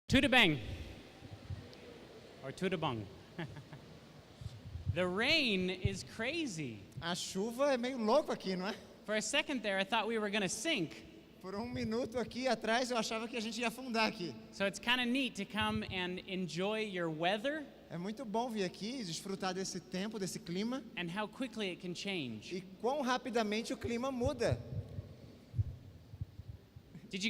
Tudo bem. Or tudo bom. The rain is crazy. A chuva é meio louco aqui, não é? For a second there, I thought we were going to sink. Por um minuto aqui atrás eu achava que a gente ia afundar aqui. So it's kind of neat to come and enjoy your weather É muito bom vir aqui e desfrutar desse tempo, desse clima and how quickly it can change. e quão rapidamente o clima muda. Did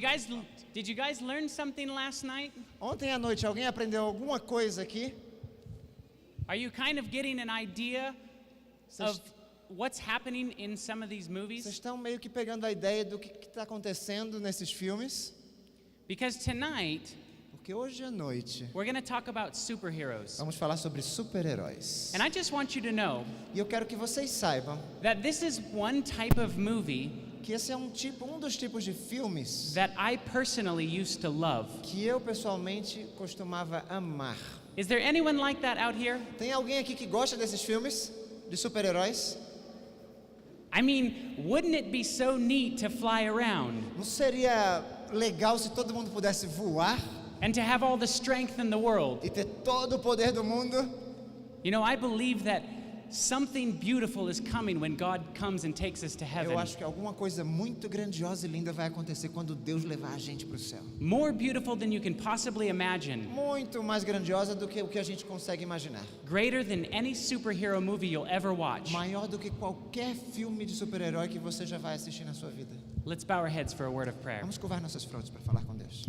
you guys learn something last night? Ontem à noite alguém aprendeu alguma coisa aqui? Are you kind of getting an idea of what's happening in some of these Vocês movies? estão meio que pegando a ideia do que está acontecendo nesses filmes? Because tonight Porque hoje à noite we're going to talk about superheroes. vamos falar sobre super-heróis. And I just want you to know E eu quero que vocês saibam that this is one type of movie que esse é um dos tipos de filmes that I personally used to love. que eu pessoalmente costumava amar. Is there anyone like that out here? Tem alguém aqui que gosta desses filmes de super-heróis? I mean, wouldn't it be so neat to fly around Não seria legal se todo mundo pudesse voar and to have all the strength in the world? e ter todo o poder do mundo? You know, I believe that something beautiful is coming when God comes and takes us to Eu heaven. acho que alguma coisa muito grandiosa e linda vai acontecer quando Deus levar a gente para o céu. More beautiful than you can possibly imagine. Muito mais grandiosa do que o que a gente consegue imaginar. Greater than any superhero movie you'll ever watch. Maior do que qualquer filme de super-herói que você já vai assistir na sua vida. Let's bow our heads for a word of prayer. Vamos curvar nossas frontes para falar com Deus.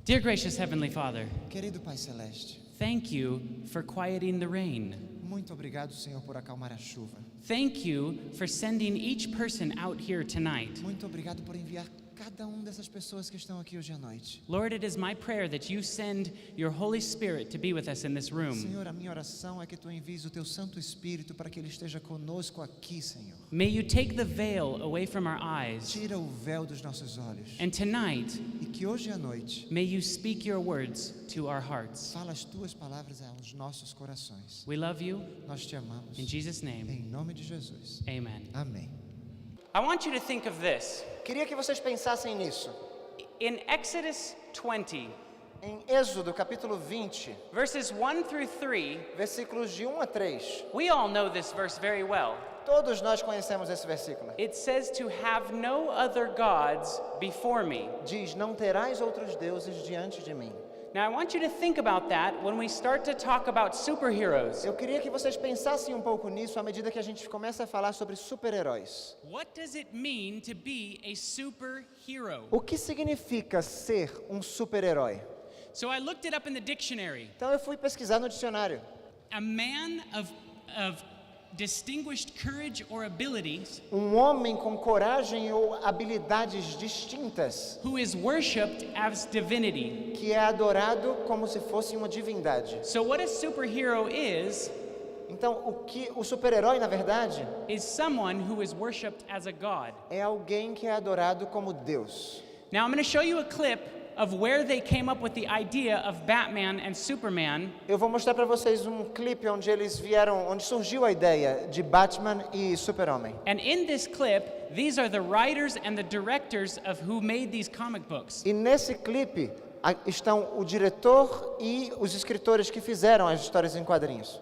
Dear gracious Heavenly Father, Querido Pai Celeste, thank you for quieting the rain. muito obrigado, Senhor, por acalmar a chuva. Thank you for sending each person out here tonight. Muito obrigado por enviar cada dessas pessoas que estão aqui hoje à noite. Lord, it is my prayer that you send your Holy Spirit to be with us in this room. Senhor, a minha oração é que Tu envies o Teu Santo Espírito para que Ele esteja conosco aqui, Senhor. May you take the veil away from our eyes. Tira o véu dos nossos olhos. And tonight, E que hoje à noite, may you speak your words to our hearts. fala as Tuas palavras aos nossos corações. We love you. Nós Te amamos. In Jesus' name, Em nome de Jesus. amen. Amém. I want you to think of this. Queria que vocês pensassem nisso. In Exodus 20, Em Êxodo, capítulo 20, verses 1 through 3, versículos de 1 a 3. we all know this verse very well. Todos nós conhecemos esse versículo. It says to have no other gods before me. Diz: não terás outros deuses diante de mim. Now, I want you to think about that when we start to talk about superheroes. Eu queria que vocês pensassem um pouco nisso à medida que a gente começa a falar sobre super-heróis. What does it mean to be a superhero? O que significa ser um super-herói? So I looked it up in the dictionary. Então eu fui pesquisar no dicionário. A man of distinguished courage or abilities Um homem com coragem ou habilidades distintas who is worshipped as divinity. que é adorado como se fosse uma divindade. So what a superhero is Então, o que o super-herói, na verdade, is someone who is worshipped as a god. é alguém que é adorado como Deus. Now I'm going to show you a clip of where they came up with the idea of Batman and Superman. Eu vou mostrar para vocês um clipe onde surgiu a ideia de Batman e Super-Homem. And in this clip, these are the writers and the directors of who made these comic books. E nesse clipe estão o diretor e os escritores que fizeram as histórias em quadrinhos.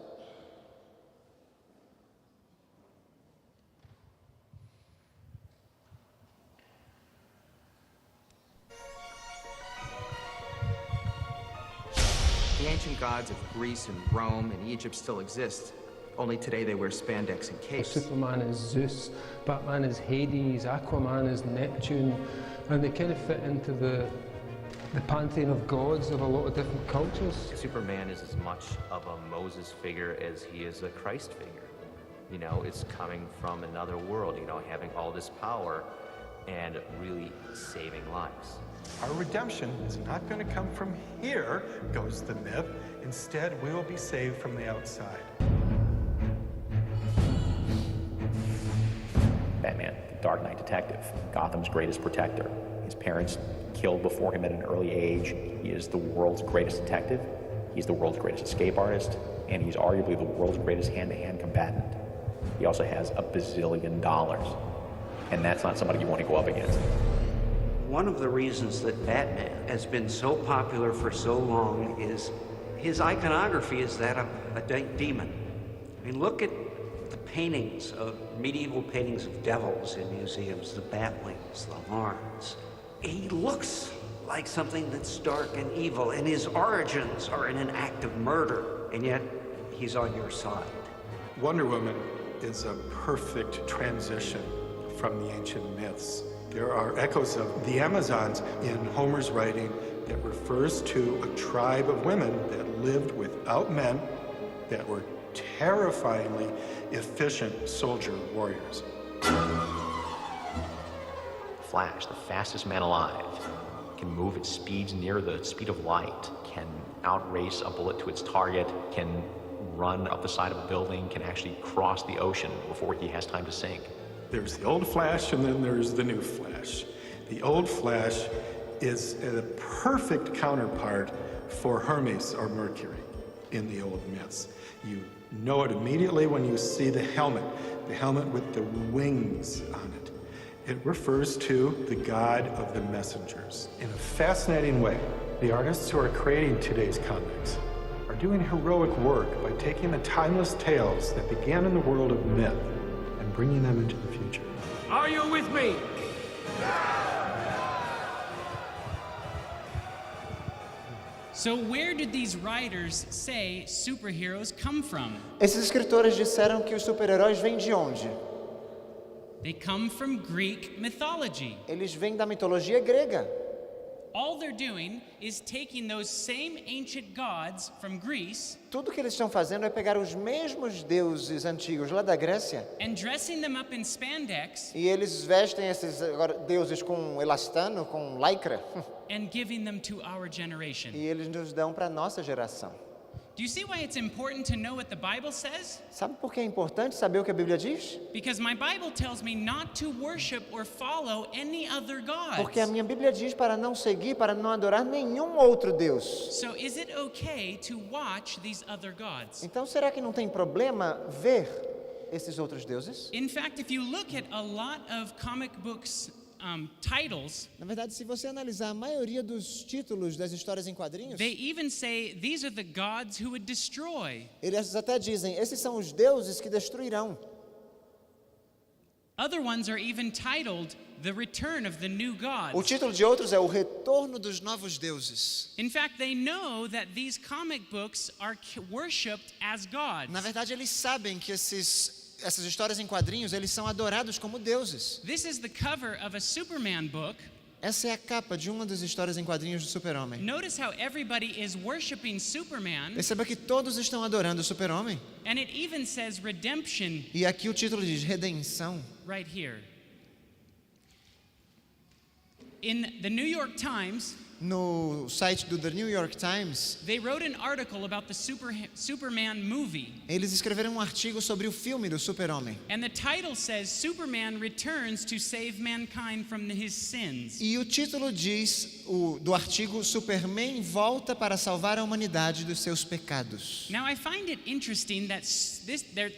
The ancient gods of Greece and Rome and Egypt still exist. Only today they wear spandex and capes. Superman is Zeus, Batman is Hades, Aquaman is Neptune, and they kind of fit into the pantheon of gods of a lot of different cultures. Superman is as much of a Moses figure as he is a Christ figure. You know, it's coming from another world, you know, having all this power and really saving lives. Our redemption is not going to come from here, goes the myth. Instead, we will be saved from the outside. Batman, the Dark Knight detective, Gotham's greatest protector. His parents killed before him at an early age. He is the world's greatest detective. He's the world's greatest escape artist. And he's arguably the world's greatest hand-to-hand combatant. He also has $1 bazillion. And that's not somebody you want to go up against. One of the reasons that Batman has been so popular for so long is his iconography is that of a demon. I mean, look at the paintings of medieval paintings of devils in museums, the bat wings, the horns. He looks like something that's dark and evil, and his origins are in an act of murder, and yet he's on your side. Wonder Woman is a perfect transition from the ancient myths. There are echoes of the Amazons in Homer's writing that refers to a tribe of women that lived without men, that were terrifyingly efficient soldier warriors. Flash, the fastest man alive, can move at speeds near the speed of light, can outrace a bullet to its target, can run up the side of a building, can actually cross the ocean before he has time to sink. There's the old Flash, and then there's the new Flash. The old Flash is a perfect counterpart for Hermes or Mercury in the old myths. You know it immediately when you see the helmet with the wings on it. It refers to the god of the messengers. In a fascinating way, the artists who are creating today's comics are doing heroic work by taking the timeless tales that began in the world of myth and bringing them into the future. Are you with me? So where did these writers say superheroes come from? Esses escritores disseram que os super-heróis vêm de onde? They come from Greek mythology. Eles vêm da mitologia grega. All they're doing is taking those same ancient gods from Greece Tudo que eles estão fazendo é pegar os mesmos deuses antigos lá da Grécia and dressing them up in spandex e eles vestem esses agora, deuses com elastano, com lycra, and giving them to our generation. e eles nos dão para a nossa geração. Do you see why it's important to know what the Bible says? Sabe por que é importante saber o que a Bíblia diz? Because my Bible tells me not to worship or follow any other gods. Porque a minha Bíblia diz para não seguir, para não adorar nenhum outro Deus. So is it okay to watch these other gods? Então será que não tem problema ver esses outros deuses? In fact, if you look at a lot of comic books titles, Na verdade, se você analisar a maioria dos títulos das histórias em quadrinhos, they even say these are the gods who would destroy. eles até dizem, esses são os deuses que destruirão. Other ones are even titled The Return of the New O Gods. título de outros é O Retorno dos Novos Deuses. In fact, they know that these comic books are worshipped as gods. Na verdade, eles sabem que essas histórias em quadrinhos, eles são adorados como deuses. This is the cover of a Superman book. Essa é a capa de uma das histórias em quadrinhos do Super-Homem. Notice how everybody is worshiping Superman, Perceba que todos estão adorando o Super-Homem. and it even says redemption E aqui o título diz Redenção. right here. In the New York Times, No site do The New York Times, they wrote an article about the Superman movie. eles escreveram um artigo sobre o filme do Super-Homem. And the title says Superman returns to save mankind from his sins. E o título diz, do artigo, Superman volta para salvar a humanidade dos seus pecados. Now I find it interesting that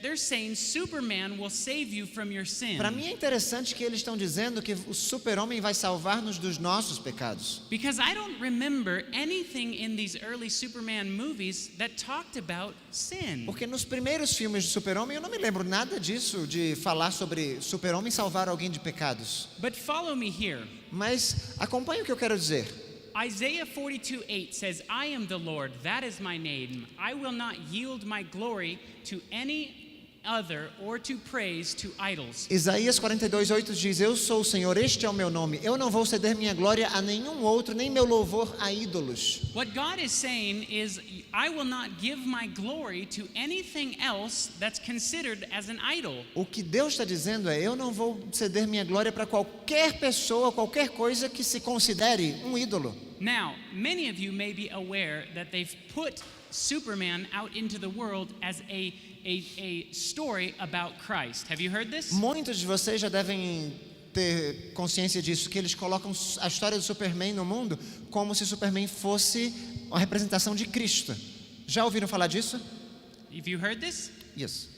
they're saying Superman will save you from your sins. Para mim é interessante que eles estão dizendo que o Super-Homem vai salvar-nos dos nossos pecados. Because I don't remember anything in these early Superman movies that talked about sin. Porque nos primeiros filmes de Super-Homem eu não me lembro nada disso, de falar sobre Super-Homem salvar alguém de pecados. But follow me here. Mas acompanhe o que eu quero dizer. Isaiah 42:8 says, I am the Lord, that is my name. I will not yield my glory to any other or to praise to idols. Isaías 42:8 diz, eu sou o Senhor, este é o meu nome. Eu não vou ceder minha glória a nenhum outro, nem meu louvor a ídolos. What God is saying is, I will not give my glory to anything else that's considered as an idol. O que Deus está dizendo é, eu não vou ceder minha glória para qualquer pessoa, qualquer coisa que se considere um ídolo. Now, many of you may be aware that they've put Superman out into the world as a story about Christ. Have you heard this? Muitos de vocês já devem ter consciência disso, que eles colocam a história do Superman no mundo como se Superman fosse uma representação de Cristo. Já ouviram falar disso? Have you heard this? Yes.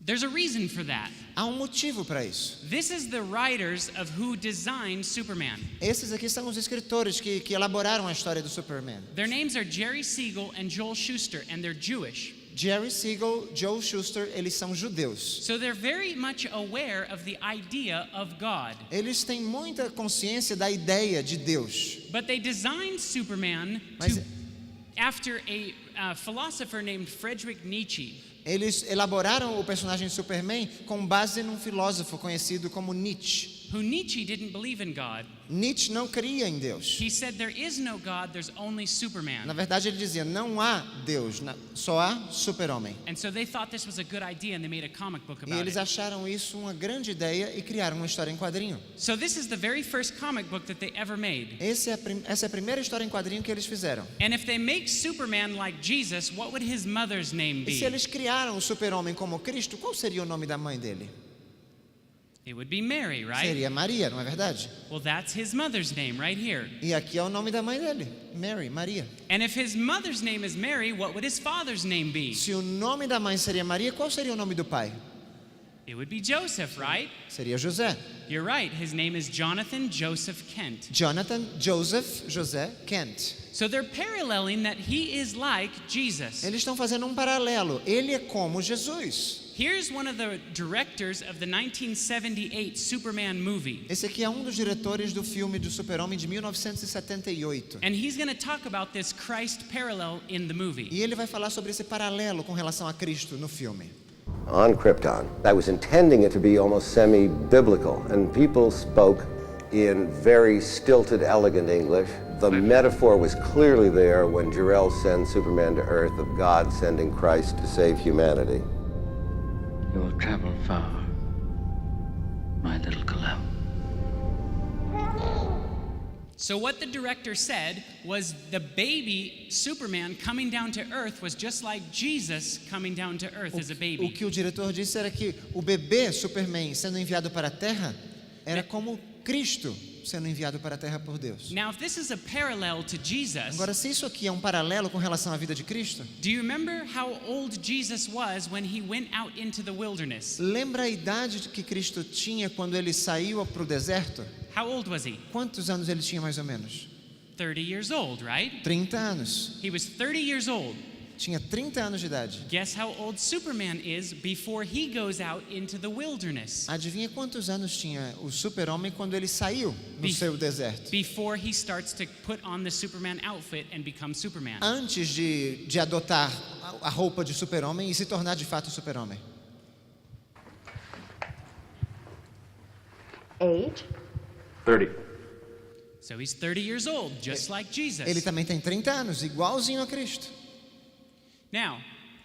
There's a reason for that. Há um motivo para isso. This is the writers of who designed Superman. Esses aqui são os escritores que elaboraram a história do Superman. Their names are Jerry Siegel and Joel Shuster, and they're Jewish. Jerry Siegel, Joe Shuster, eles são judeus. So they're very much aware of the idea of God. Eles têm muita consciência da ideia de Deus. But they designed Superman Mas- after a philosopher named Friedrich Nietzsche. Eles elaboraram o personagem Superman com base num filósofo conhecido como Nietzsche. Who Nietzsche didn't believe in God. Nietzsche não cria em Deus. He said there is no God, there's only Superman. Na verdade, ele dizia, não há Deus, só há super-homem. And so they thought this was a good idea and they made a comic book E about eles it. acharam isso uma grande ideia e criaram uma história em quadrinho. So this is the very first comic book that they ever made. Essa é a primeira história em quadrinho que eles fizeram. And if they make Superman like Jesus, what would his mother's name E se be? eles criaram o super-homem como Cristo, qual seria o nome da mãe dele? It would be Mary, right? Seria Maria, não é verdade? Well, that's his mother's name right here. E aqui é o nome da mãe dele, Mary, Maria. And if his mother's name is Mary, what would his father's name be? Se o nome da mãe seria Maria, qual seria o nome do pai? It would be Joseph, right? Seria José. You're right. His name is Jonathan Joseph Kent. Jonathan, Joseph, José, Kent. So they're paralleling that he is like Jesus. Eles estão fazendo um paralelo. Ele é como Jesus. Here's one of the directors of the 1978 Superman movie. Esse aqui é um dos diretores do filme do Super-Homem de 1978. And he's going to talk about this Christ parallel in the movie. E ele vai falar sobre esse paralelo com relação a Cristo no filme. On Krypton. I was intending it to be almost semi-biblical, and people spoke in very stilted, elegant English. The metaphor was clearly there when Jor-El sends Superman to Earth of God sending Christ to save humanity. You will travel far, my little Kal-El. So what the director said was the baby Superman coming down to earth was just like Jesus coming down to earth as a O baby. que o diretor disse era que o bebê Superman sendo enviado para a Terra era como Cristo sendo enviado para a Terra por Deus. Now, if this is a parallel to Jesus, Agora, se isso aqui é um paralelo com relação à vida de Cristo, do you remember how old Jesus was when he went out into the wilderness? lembra a idade que Cristo tinha quando ele saiu para o deserto? How old was he? Quantos anos ele tinha mais ou menos? 30 years old, right? 30 anos. He was 30 years old. Tinha 30 anos de idade. Guess how old Superman is before he goes out into the wilderness? Adivinha quantos anos tinha o super-homem quando ele saiu no seu deserto? Before he starts to put on the Superman outfit and become Superman. Antes de adotar a roupa de super-homem e se tornar de fato super-homem. Age? 30. So he's 30 years old, just like Jesus. Ele também tem 30 anos, igualzinho a Cristo. Now,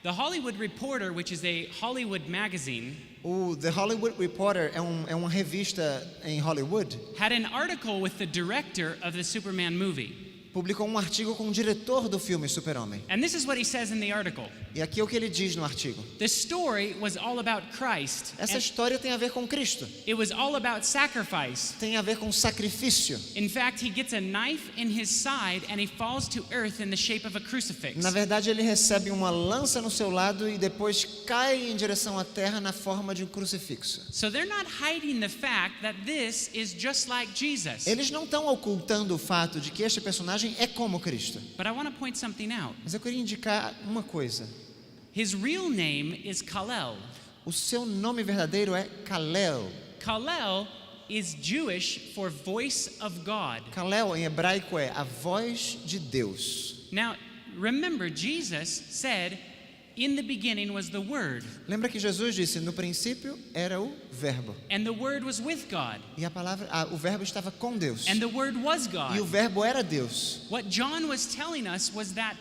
the Hollywood Reporter, which is a Hollywood magazine, O The Hollywood Reporter é uma revista em Hollywood. had an article with the director of the Superman movie. Publicou um artigo com o diretor do filme Super-Homem. And this is what he says in the article. E aqui é o que ele diz no artigo. The story was all about Christ. Essa and história tem a ver com Cristo. it was all about sacrifice. Tem a ver com sacrifício. In fact, he gets a knife in his side and he falls to earth in the shape of a crucifix. Na verdade, ele recebe uma lança no seu lado e depois cai em direção à terra na forma de um crucifixo. So they're not hiding the fact that this is just like Jesus. Eles não estão ocultando o fato de que este personagem é como Cristo. But I want to point something out. Mas eu queria indicar uma coisa. His real name is Kal-El. O seu nome verdadeiro é Kal-El. Kal-El is Jewish for voice of God. Kal-El em hebraico é a voz de Deus. Now, remember, Jesus said, in the beginning was the Word, Lembra que Jesus disse, no princípio era o verbo. and the Word was with God, E o verbo estava com Deus. and the Word was E o God. verbo era Deus. What John was telling us was that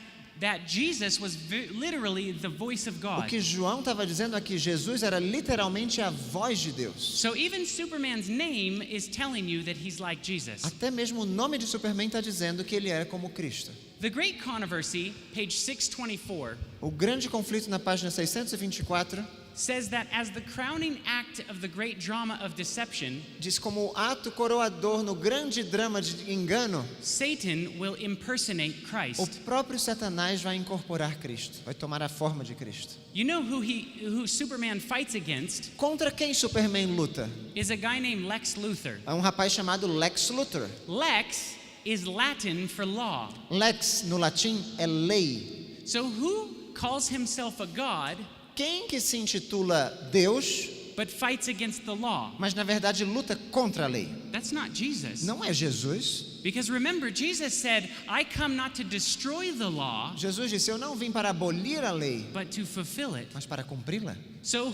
Jesus was literally the voice of O God. que João estava dizendo é que Jesus era literalmente a voz de Deus. So even Superman's name is telling you that he's like Jesus. Até mesmo o nome de Superman está dizendo que ele era como Cristo. The Great Controversy, page 624, O grande conflito na página 624 says that as the crowning act of the great drama of deception, diz como ato coroador no grande drama de engano, Satan will impersonate o Christ. próprio Satanás vai incorporar Cristo, vai tomar a forma de Cristo. You know who Superman fights against Contra quem Superman luta? is a guy named Lex Luthor. É um rapaz chamado Lex Luthor. Lex is Latin for law. Lex, no latim, é lei. So who calls himself a god Quem que se intitula Deus, but fights against the law? mas na verdade luta contra a lei? That's not Jesus. Não é Jesus. Because remember, Jesus said, I come not to destroy the law, Jesus disse, eu não vim para abolir a lei, but to fulfill it. mas para cumpri-la. So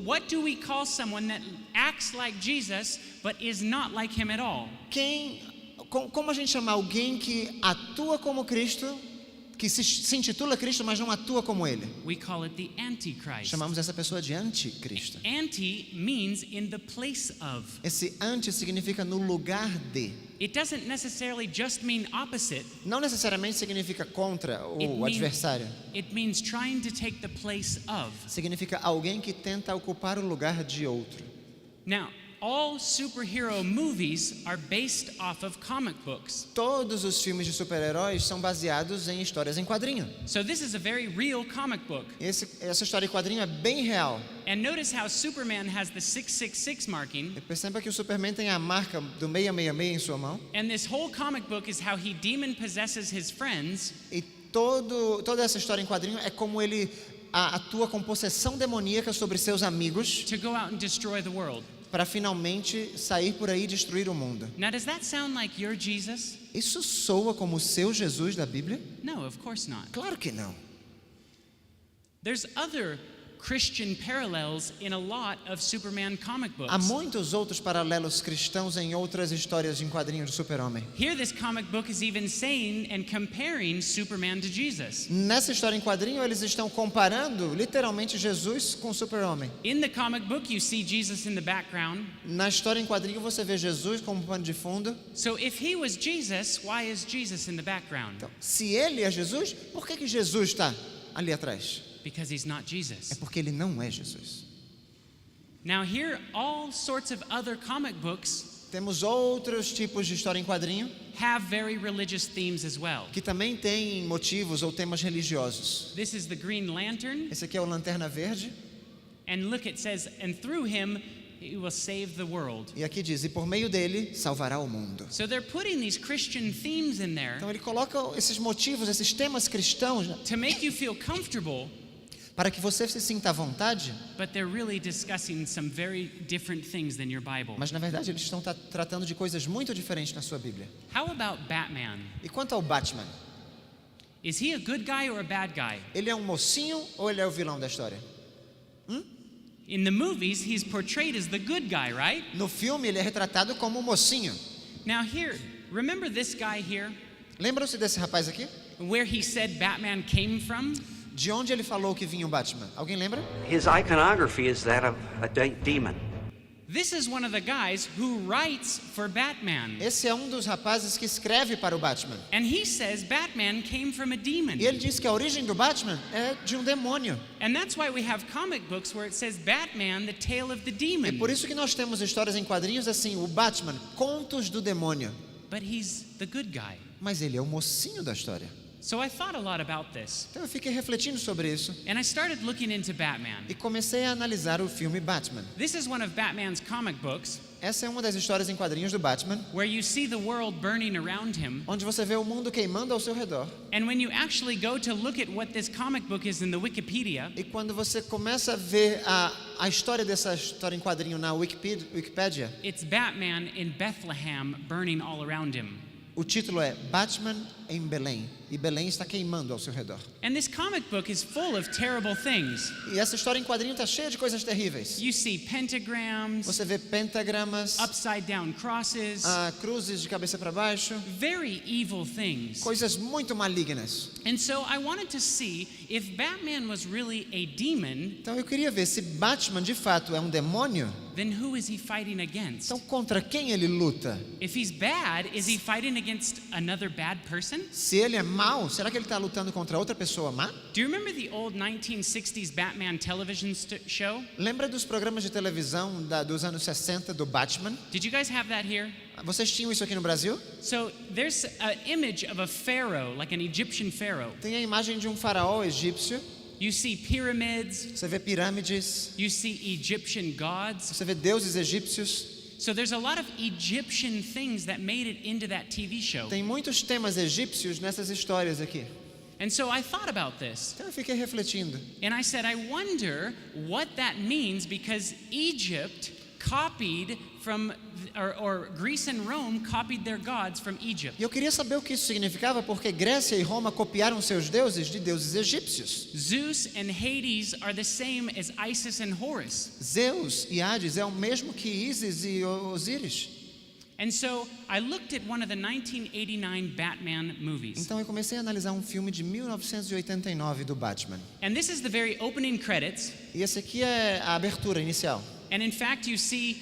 what do we call someone that acts like Jesus, but is not like him at all? Como a gente chama alguém que atua como Cristo, que se intitula Cristo, mas não atua como Ele? We call it the Antichrist. Chamamos essa pessoa de anticristo. Anti means in the place of. Esse anti significa no lugar de. It doesn't necessarily just mean opposite. Não necessariamente significa contra o adversário. It means trying to take the place of. Significa alguém que tenta ocupar o lugar de outro. Now, all superhero movies are based off of comic books. Todos os filmes de super-heróis são baseados em histórias em quadrinho. So this is a very real comic book. Essa história em quadrinho é bem real. And notice how Superman has the 666 marking. E perceba que o Superman tem a marca do 666 em sua mão. And this whole comic book is how he demon possesses his friends. E toda essa história em quadrinho é como ele atua com possessão demoníaca sobre seus amigos. To go out and destroy the world. Para finalmente sair por aí e destruir o mundo. Now, does that sound like your Jesus? Isso soa como o seu Jesus da Bíblia? No, of course not. Claro que não. There's other Christian parallels in a lot of Superman comic books. Há muitos outros paralelos cristãos em outras histórias em quadrinhos do Super-Homem. Here this comic book is even saying and comparing Superman to Jesus. Nessa história em quadrinho eles estão comparando literalmente Jesus com o Super-Homem. In the comic book you see Jesus in the background. Na história em quadrinho você vê Jesus como pano de fundo. So if he was Jesus, why is Jesus in the background? Então, se ele é Jesus, por que Jesus está ali atrás? Because he's not Jesus. É porque ele não é Jesus. Now here all sorts of other comic books Temos outros tipos de história em quadrinho have very religious themes as well. que também têm motivos ou temas religiosos. This is the Green Lantern. Esse aqui é o Lanterna Verde. And look, it says, and through him he will save the world. E aqui diz, e por meio dele salvará o mundo. So they're putting these Christian themes in there Então ele coloca esses motivos, esses temas cristãos, to make you feel comfortable, para que você se sinta à vontade, but they're really discussing some very different things than your Bible. mas na verdade eles estão tratando de coisas muito diferentes na sua Bíblia. How about Batman? E quanto ao Batman? Is he a good guy or a bad guy? Ele é um mocinho ou ele é o vilão da história? In the movies, he's portrayed as the good guy, right? No filme ele é retratado como um mocinho. Now here, remember this guy here, Lembram-se desse rapaz aqui? where he said Batman came from? De onde ele falou que vinha o Batman? Alguém lembra? His iconography is that of a demon. This is one of the guys who writes for Batman. Esse é um dos rapazes que escreve para o Batman. And he says Batman came from a demon. E ele diz que a origem do Batman é de um demônio. And that's why we have comic books where it says Batman, the tale of the demon. É por isso que nós temos histórias em quadrinhos assim, o Batman, contos do demônio. But he's the good guy. Mas ele é o mocinho da história. So I thought a lot about this. Então eu fiquei refletindo sobre isso And I started looking into Batman. e comecei a analisar o filme Batman. This is one of Batman's comic books Essa é uma das histórias em quadrinhos do Batman, where you see the world burning around him. onde você vê o mundo queimando ao seu redor. And when you actually go to look at what this comic book is in the Wikipedia, E quando você começa a ver a história dessa história em quadrinho na Wikipedia, it's Batman in Bethlehem burning all around him. o título é Batman em Belém. E Belém está queimando ao seu redor. And this comic book is full of terrible things. E essa história em quadrinho está cheia de coisas terríveis. You see pentagrams, Você vê pentagramas, upside down crosses, cruzes de cabeça para baixo, very evil things. coisas muito malignas. And so I wanted to see if Batman was really a demon Então eu queria ver se Batman de fato é um demônio then who is he fighting against? Então contra quem ele luta? If he's bad, is he fighting against another bad person? Se ele é mau, será que ele está lutando contra outra pessoa má? Do you remember the old 1960s Batman television show? Lembra dos programas de televisão dos anos 60 do Batman? Did you guys have that here? Vocês tinham isso aqui no Brasil? So there's an image of a pharaoh, like an Egyptian pharaoh. Tem a imagem de um faraó egípcio. You see pyramids. Você vê pirâmides. You see Egyptian gods. Você vê deuses egípcios. So there's a lot of Egyptian things that made it into that TV show. Tem muitos temas egípcios nessas histórias aqui. And so I thought about this. Então eu fiquei refletindo. And I said, I wonder what that means, because Egypt copied from, or Greece and Rome copied their gods from Egypt. E eu queria saber o que isso significava, porque Grécia e Roma copiaram seus deuses de deuses egípcios. Zeus and Hades are the same as Isis and Horus. Zeus e Hades é o mesmo que Ísis e Osíris. And so I looked at one of the 1989 Batman movies. Então eu comecei a analisar um filme de 1989 do Batman. And this is the very opening credits. E esse aqui é a abertura inicial. And in fact, you see,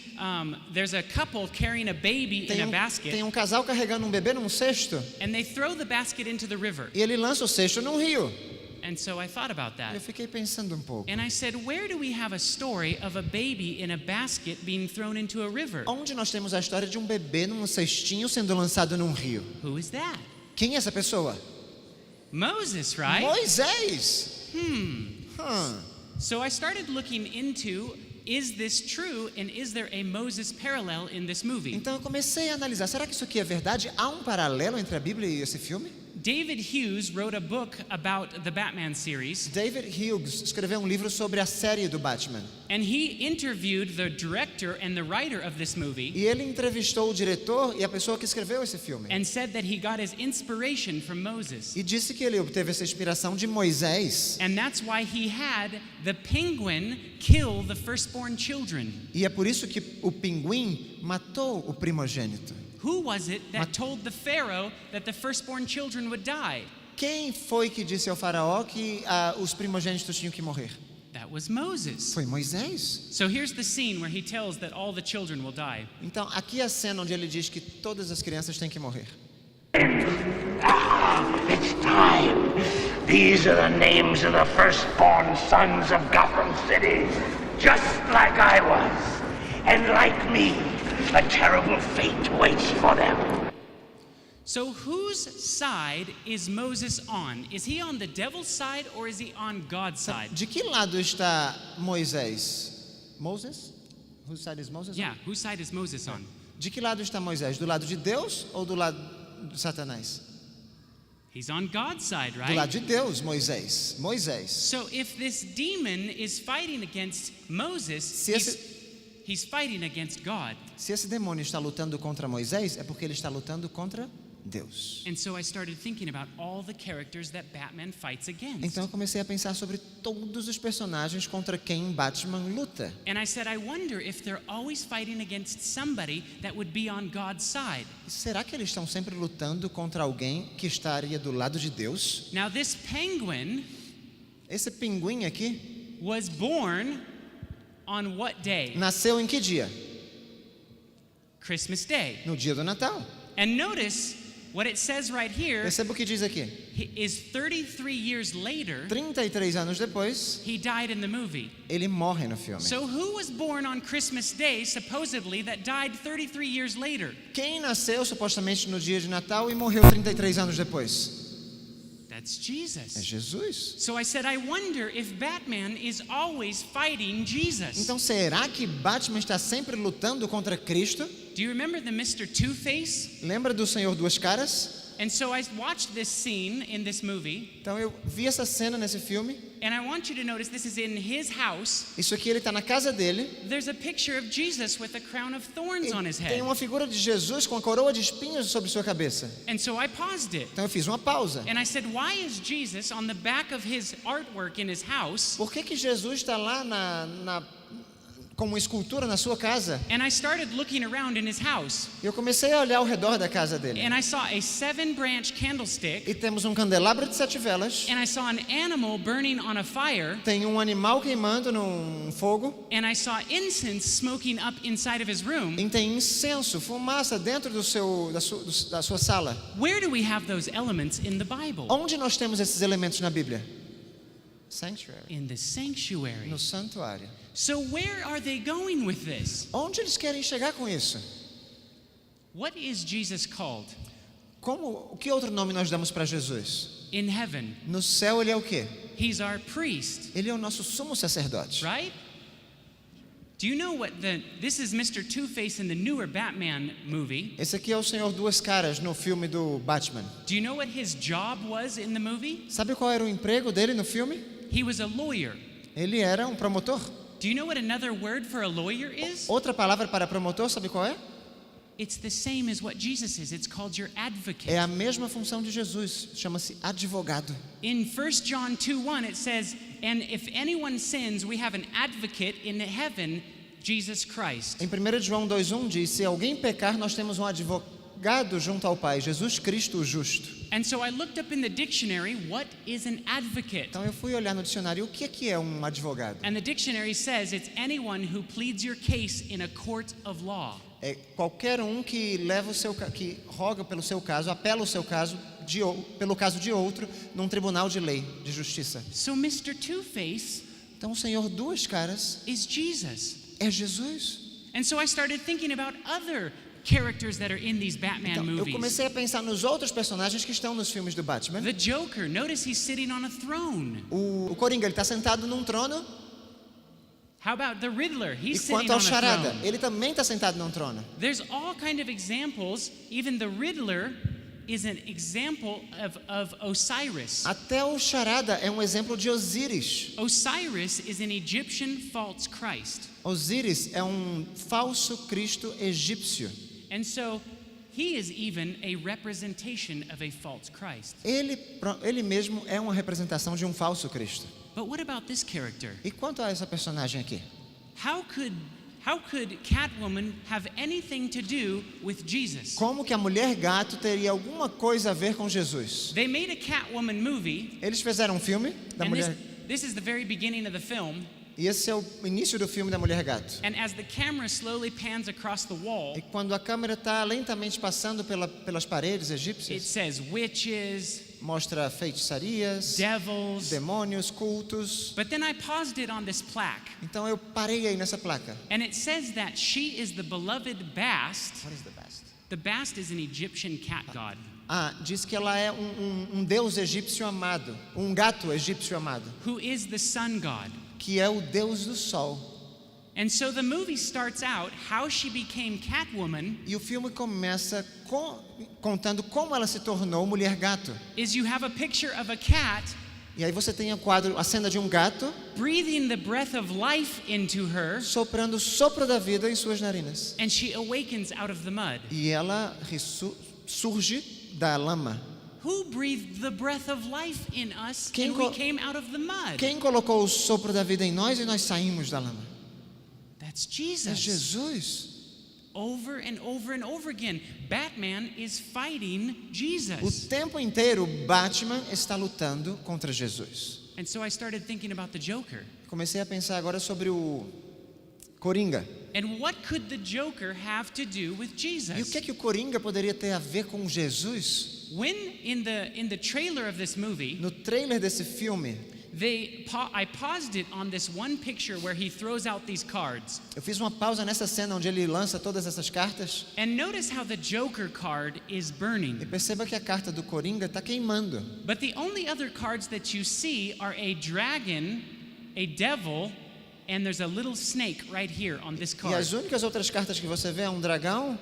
there's a couple carrying a baby in a basket. Tem um casal carregando um bebê num cesto. And they throw the basket into the river. E ele lança o cesto num rio. And so I thought about that. Eu fiquei pensando um pouco. And I said, where do we have a story of a baby in a basket being thrown into a river? Onde nós temos a história de um bebê num cestinho sendo lançado num rio? Who is that? Quem é essa pessoa? Moses, right? Moisés. So I started looking into, is this true, and is there a Moses parallel in this movie? Então eu comecei a analisar, será que isso aqui é verdade? Há um paralelo entre a Bíblia e esse filme? David Hughes wrote a book about the Batman series. David Hughes escreveu um livro sobre a série do Batman. And he interviewed the director and the writer of this movie. E ele entrevistou o diretor e a pessoa que escreveu esse filme. And said that he got his inspiration from Moses. E disse que ele obteve essa inspiração de Moisés. And that's why he had the penguin kill the firstborn children. E é por isso que o pinguim matou o primogênito. Who was it that told the Pharaoh that the firstborn children would die? Quem foi que disse ao faraó que os primogênitos tinham que morrer? That was Moses. Foi Moisés. So here's the scene where he tells that all the children will die. Então aqui é a cena onde ele diz que todas as crianças têm que morrer. It's time. These are the names of the firstborn sons of Gotham City, just like I was, and like me. A terrible fate waits for them. So whose side is Moses on? Is he on the devil's side or is he on God's side? De que lado está Moisés? Moses? Whose side is Moses? Yeah, whose side is Moses on? De que lado está Moisés? Do lado de Deus ou do lado de Satanás? He's on God's side, Do lado right? de Deus, Moisés. Moisés. So if this demon is fighting against Moses, he's fighting against God. Se esse demônio está lutando contra Moisés, é porque ele está lutando contra Deus. And so I started thinking about all the characters that Batman fights against. Então eu comecei a pensar sobre todos os personagens contra quem Batman luta. And I said, I wonder if they're always fighting against somebody that would be on God's side. Será que eles estão sempre lutando contra alguém que estaria do lado de Deus? Now this penguin, esse pinguim aqui, was born on what day? Nasceu em que dia? Christmas Day. No dia do Natal. And notice what it says right here. Perceba o que diz aqui. Is 33 years later, 33 anos depois, he died in the movie. Ele morre no filme. So who was born on Christmas Day, supposedly, that died 33 years later? Quem nasceu supostamente no dia de Natal e morreu 33 anos depois? That's Jesus. É Jesus. So I said, I wonder if Batman is always fighting Jesus. Então será que Batman está sempre lutando contra Cristo? Do you remember the Mr. Two-Face? Lembra do Senhor Duas Caras? And so I watched this scene in this movie. Então eu vi essa cena nesse filme. And I want you to notice this is in his house. Isso aqui ele está na casa dele. There's a picture of Jesus with a crown of thorns on his Tem head. uma figura de Jesus com a coroa de espinhos sobre sua cabeça. And so I paused it. Então eu fiz uma pausa. And I said, why is Jesus on the back of his artwork in his house? Por que Jesus está lá como uma escultura na sua casa. And I started looking around in his house. Eu comecei a olhar ao redor da casa dele. And I saw a 7-branch candlestick. E temos um candelabro de 7 velas. And I saw an animal burning on a fire. Tem um animal queimando num fogo. And I saw incense smoking up inside of his room. E tem incenso, fumaça dentro da sua sala. Where do we have those elements in the Bible? Onde nós temos esses elementos na Bíblia? Sanctuary. In the sanctuary. No santuário. So where are they going with this? Onde eles querem chegar com isso? What is Jesus called? O que outro nome nós damos para Jesus? In heaven. No céu ele é o quê? He's our priest. Ele é o nosso sumo sacerdote. Right? Do you know what this is Mr. Two-Face in the newer Batman movie? Esse aqui é o Senhor Duas Caras no filme do Batman. Do you know what his job was in the movie? Sabe qual era o emprego dele no filme? He was a lawyer. Ele era um promotor. Do you know what another word for a lawyer is? Outra palavra para promotor, sabe qual é? It's the same as what Jesus is. It's called your advocate. É a mesma função de Jesus, chama-se advogado. In 1 John 2:1 it says, "And if anyone sins, we have an advocate in heaven, Jesus Christ." Em 1 João 2:1 diz: se alguém pecar, nós temos um advogado junto ao Pai, Jesus Cristo o justo. And so I looked up in the dictionary, what is an advocate? Então eu fui olhar no dicionário o que é um advogado. And the dictionary says it's anyone who pleads your case in a court of law. É qualquer um que leva que roga pelo seu caso, apela o seu caso pelo caso de outro num tribunal de lei, de justiça. So Mr. Two-Face, então o Senhor Duas Caras is Jesus. É Jesus. And so I started thinking about other characters that are in these Batman então, movies. Eu comecei a pensar nos outros personagens que estão nos filmes do Batman. The Joker, notice he's sitting on a throne. O Coringa, ele está sentado num trono. How about the Riddler? He's sitting quanto ao on a Charada, throne. ele também está sentado num trono. There's all kind of examples. Even the Riddler is an example of Osiris. Até o Charada é um exemplo de Osíris. Osiris is an Egyptian false Christ. Osíris é um falso Cristo egípcio. And so he is even a representation of a false Christ. Ele mesmo é uma representação de um falso Cristo. But what about this character? E quanto a essa personagem aqui? How could Catwoman have anything to do with Jesus? Como que a mulher gato teria alguma coisa a ver com Jesus? They made a Catwoman movie. Eles fizeram um filme da mulher. This is the very beginning of the film. E esse é o início do filme da Mulher Gato. And as the camera slowly pans across the wall, e quando a câmera está lentamente passando pelas paredes egípcias, it says witches, mostra feitiçarias, devils, demônios, cultos. But then I paused it on this plaque. Então eu parei aí nessa placa. And it says that she is the beloved Bast. What is the Bast? The Bast is an Egyptian cat god. Diz que ela é um deus egípcio amado, um gato egípcio amado. Who is the sun god? Que é o deus do sol. And so the movie starts out how she became Catwoman. E o filme começa contando como ela se tornou mulher gato. Is you have a picture of a cat. E aí você tem a cena de um gato breathing the breath of life into her, soprando o sopro da vida em suas narinas. And she awakens out of the mud. E ela surge da lama. Who breathed the breath of life in us and we came out of the mud? Quem colocou o sopro da vida em nós e nós saímos da lama? That's Jesus. É Jesus. Over and over and over again, Batman is fighting Jesus. O tempo inteiro Batman está lutando contra Jesus. And so I started thinking about the Joker. Comecei a pensar agora sobre o Coringa. And what could the Joker have to do with Jesus? E o que o Coringa poderia ter a ver com Jesus? When in the trailer of this movie, no trailer desse filme, I paused it on this one picture where he throws out these cards. Eu fiz uma pausa nessa cena onde ele lança todas essas cartas. And notice how the Joker card is burning. E perceba que a carta do Coringa está queimando. But the only other cards that you see are a dragon, a devil, and there's a little snake right here on this card. E as únicas outras cartas que você vê é um dragão,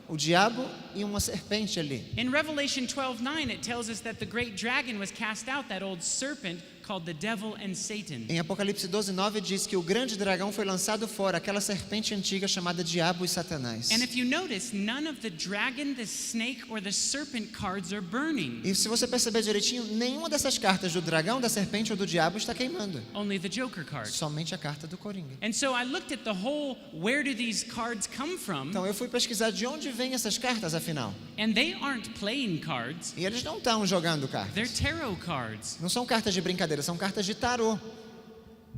o diabo e uma serpente ali. In Revelation 12:9, it tells us that the great dragon was cast out, that old serpent called the devil and Satan. Em Apocalipse 12:9 diz que o grande dragão foi lançado fora, aquela serpente antiga chamada Diabo e Satanás. And if you notice, none of the dragon, the snake, or the serpent cards are burning. E se você perceber direitinho, nenhuma dessas cartas do dragão, da serpente ou do diabo está queimando. Only the Joker card. Somente a carta do Coringa. And so I looked at the whole, where do these cards come from? Então eu fui pesquisar de onde vêm essas cartas, afinal. And they aren't playing cards. E eles não estão jogando cartas. They're tarot cards. Não são cartas de brincadeira, são cartas de tarô.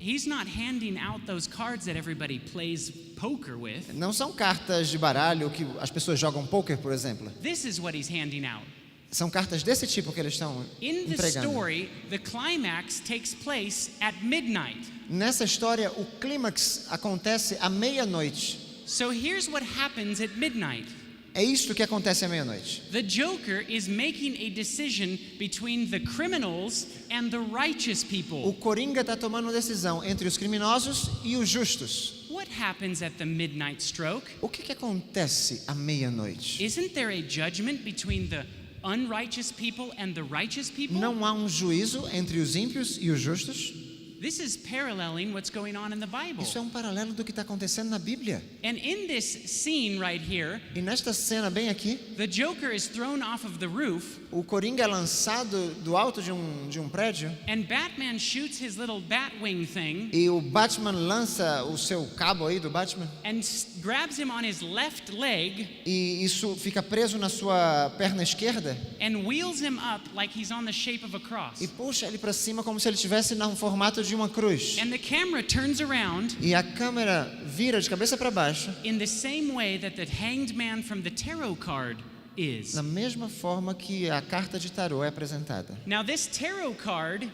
He's not handing out those cards that everybody plays poker with. Não são cartas de baralho que as pessoas jogam poker, por exemplo. This is what he's handing out. São cartas desse tipo que eles estão In the entregando. story, the climax takes place at midnight. Nessa história, o clímax acontece à meia-noite. So here's what happens at midnight. É isto que acontece à meia-noite. The Joker is making a decision between the criminals and the righteous O people. Coringa está tomando uma decisão entre os criminosos e os justos. What happens at the midnight stroke? O que acontece à meia-noite? Isn't there a judgment between the unrighteous people and the righteous people? Não há um juízo entre os ímpios e os justos? This is paralleling what's going on in the Bible. Isso é um paralelo do que está acontecendo na Bíblia. And in this scene right here, E nesta cena bem aqui, the Joker is thrown off of the roof, o Coringa é lançado do alto de um prédio and Batman shoots his little Batwing thing e o Batman lança o seu cabo aí do Batman and grabs him on his left leg e isso fica preso na sua perna esquerda and wheels him up like he's on the shape of a cross. e puxa ele para cima como se ele estivesse no formato de uma cruz. And the camera turns around E a câmera vira de cabeça para baixo, in the same way that the hanged man from the tarot card is. na mesma forma que a carta de tarô é apresentada. Now this tarot card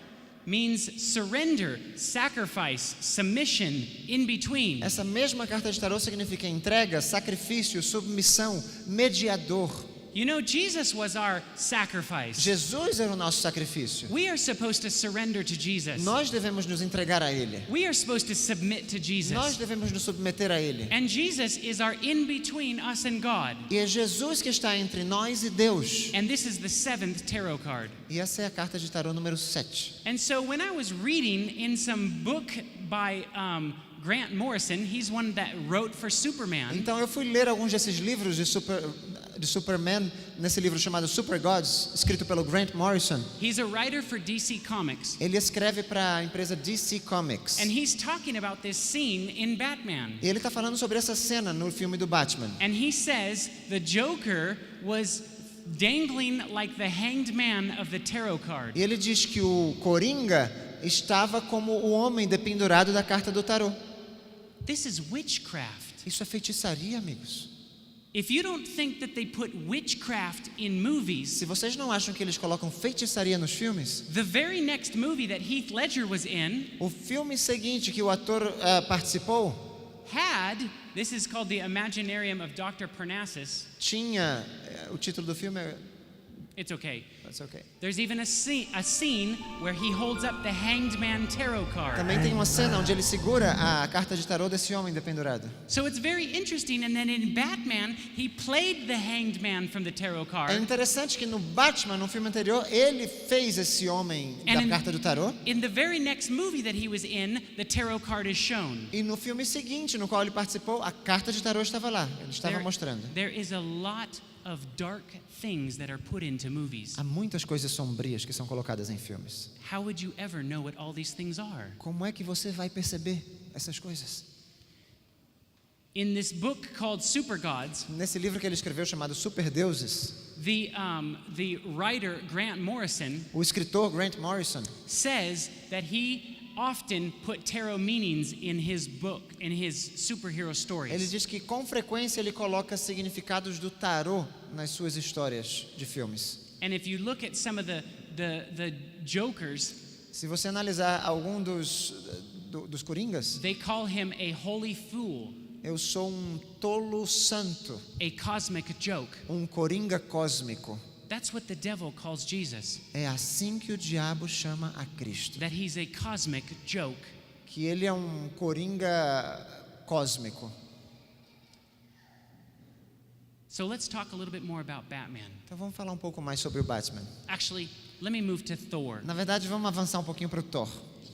means surrender, sacrifice, submission, in between. Essa mesma carta de tarô significa entrega, sacrifício, submissão, mediador. You know, Jesus was our sacrifice. Jesus era o nosso sacrifício. We are supposed to surrender to Jesus. Nós devemos nos entregar a Ele. We are supposed to submit to Nós Jesus. devemos nos submeter a Ele. And Jesus is our in between us and God. E é Jesus que está entre nós e Deus. And this is the 7th tarot card. E essa é a carta de tarô número 7. And so when I was reading in some book by Grant Morrison, he's one that wrote for Superman. Então eu fui ler alguns desses livros de Superman, nesse livro chamado Super Gods, escrito pelo Grant Morrison. He's a writer for DC Comics. Ele escreve para a empresa DC Comics. And he's talking about this scene in Batman. E ele está falando sobre essa cena no filme do Batman. And he says the Joker was dangling like the hanged man of the tarot card. E ele diz que o Coringa estava como o homem dependurado da carta do tarô. This is witchcraft. Isso é feitiçaria, amigos. If you don't think that they put witchcraft in movies, Se vocês não acham que eles colocam feitiçaria nos filmes, the very next movie that Heath Ledger was in o filme seguinte que o ator participou this is called The Imaginarium of Dr. Parnassus. tinha o título do filme é It's okay. That's okay. There's even a scene where he holds up the hanged man tarot card. Também tem uma cena onde ele segura a carta de tarô desse homem dependurado. So it's very interesting, and then in Batman, he played the hanged man from the tarot É card. interessante que no Batman, no filme anterior, ele fez esse homem da carta do tarô. In the very next movie that he was in, the tarot card is shown. E no filme seguinte, no qual ele participou, a carta de tarô estava lá. Ele estava mostrando. There is a lot of dark things that are put into movies. Há muitas coisas sombrias que são colocadas em filmes. How would you ever know what all these things are? Como é que você vai perceber essas coisas? In this book called Super Gods, Nesse livro que ele escreveu chamado Super Deuses, the writer Grant Morrison o escritor Grant Morrison says that he often put tarot meanings in his book, in his superhero ele stories. diz que com frequência ele coloca significados do tarô nas suas histórias de filmes. And if you look at some of the jokers, Se você analisar algum dos coringas, they call him a holy fool, eu sou um tolo santo, a cosmic joke. um coringa cósmico. That's what the devil calls Jesus, É assim que o diabo chama a Cristo. that he's a cosmic joke. Que ele é um coringa cósmico. So let's talk a little bit more about Batman. Então vamos falar um pouco mais sobre o Batman. Actually, let me move to Thor. Na verdade, vamos avançar um pouquinho para o Thor.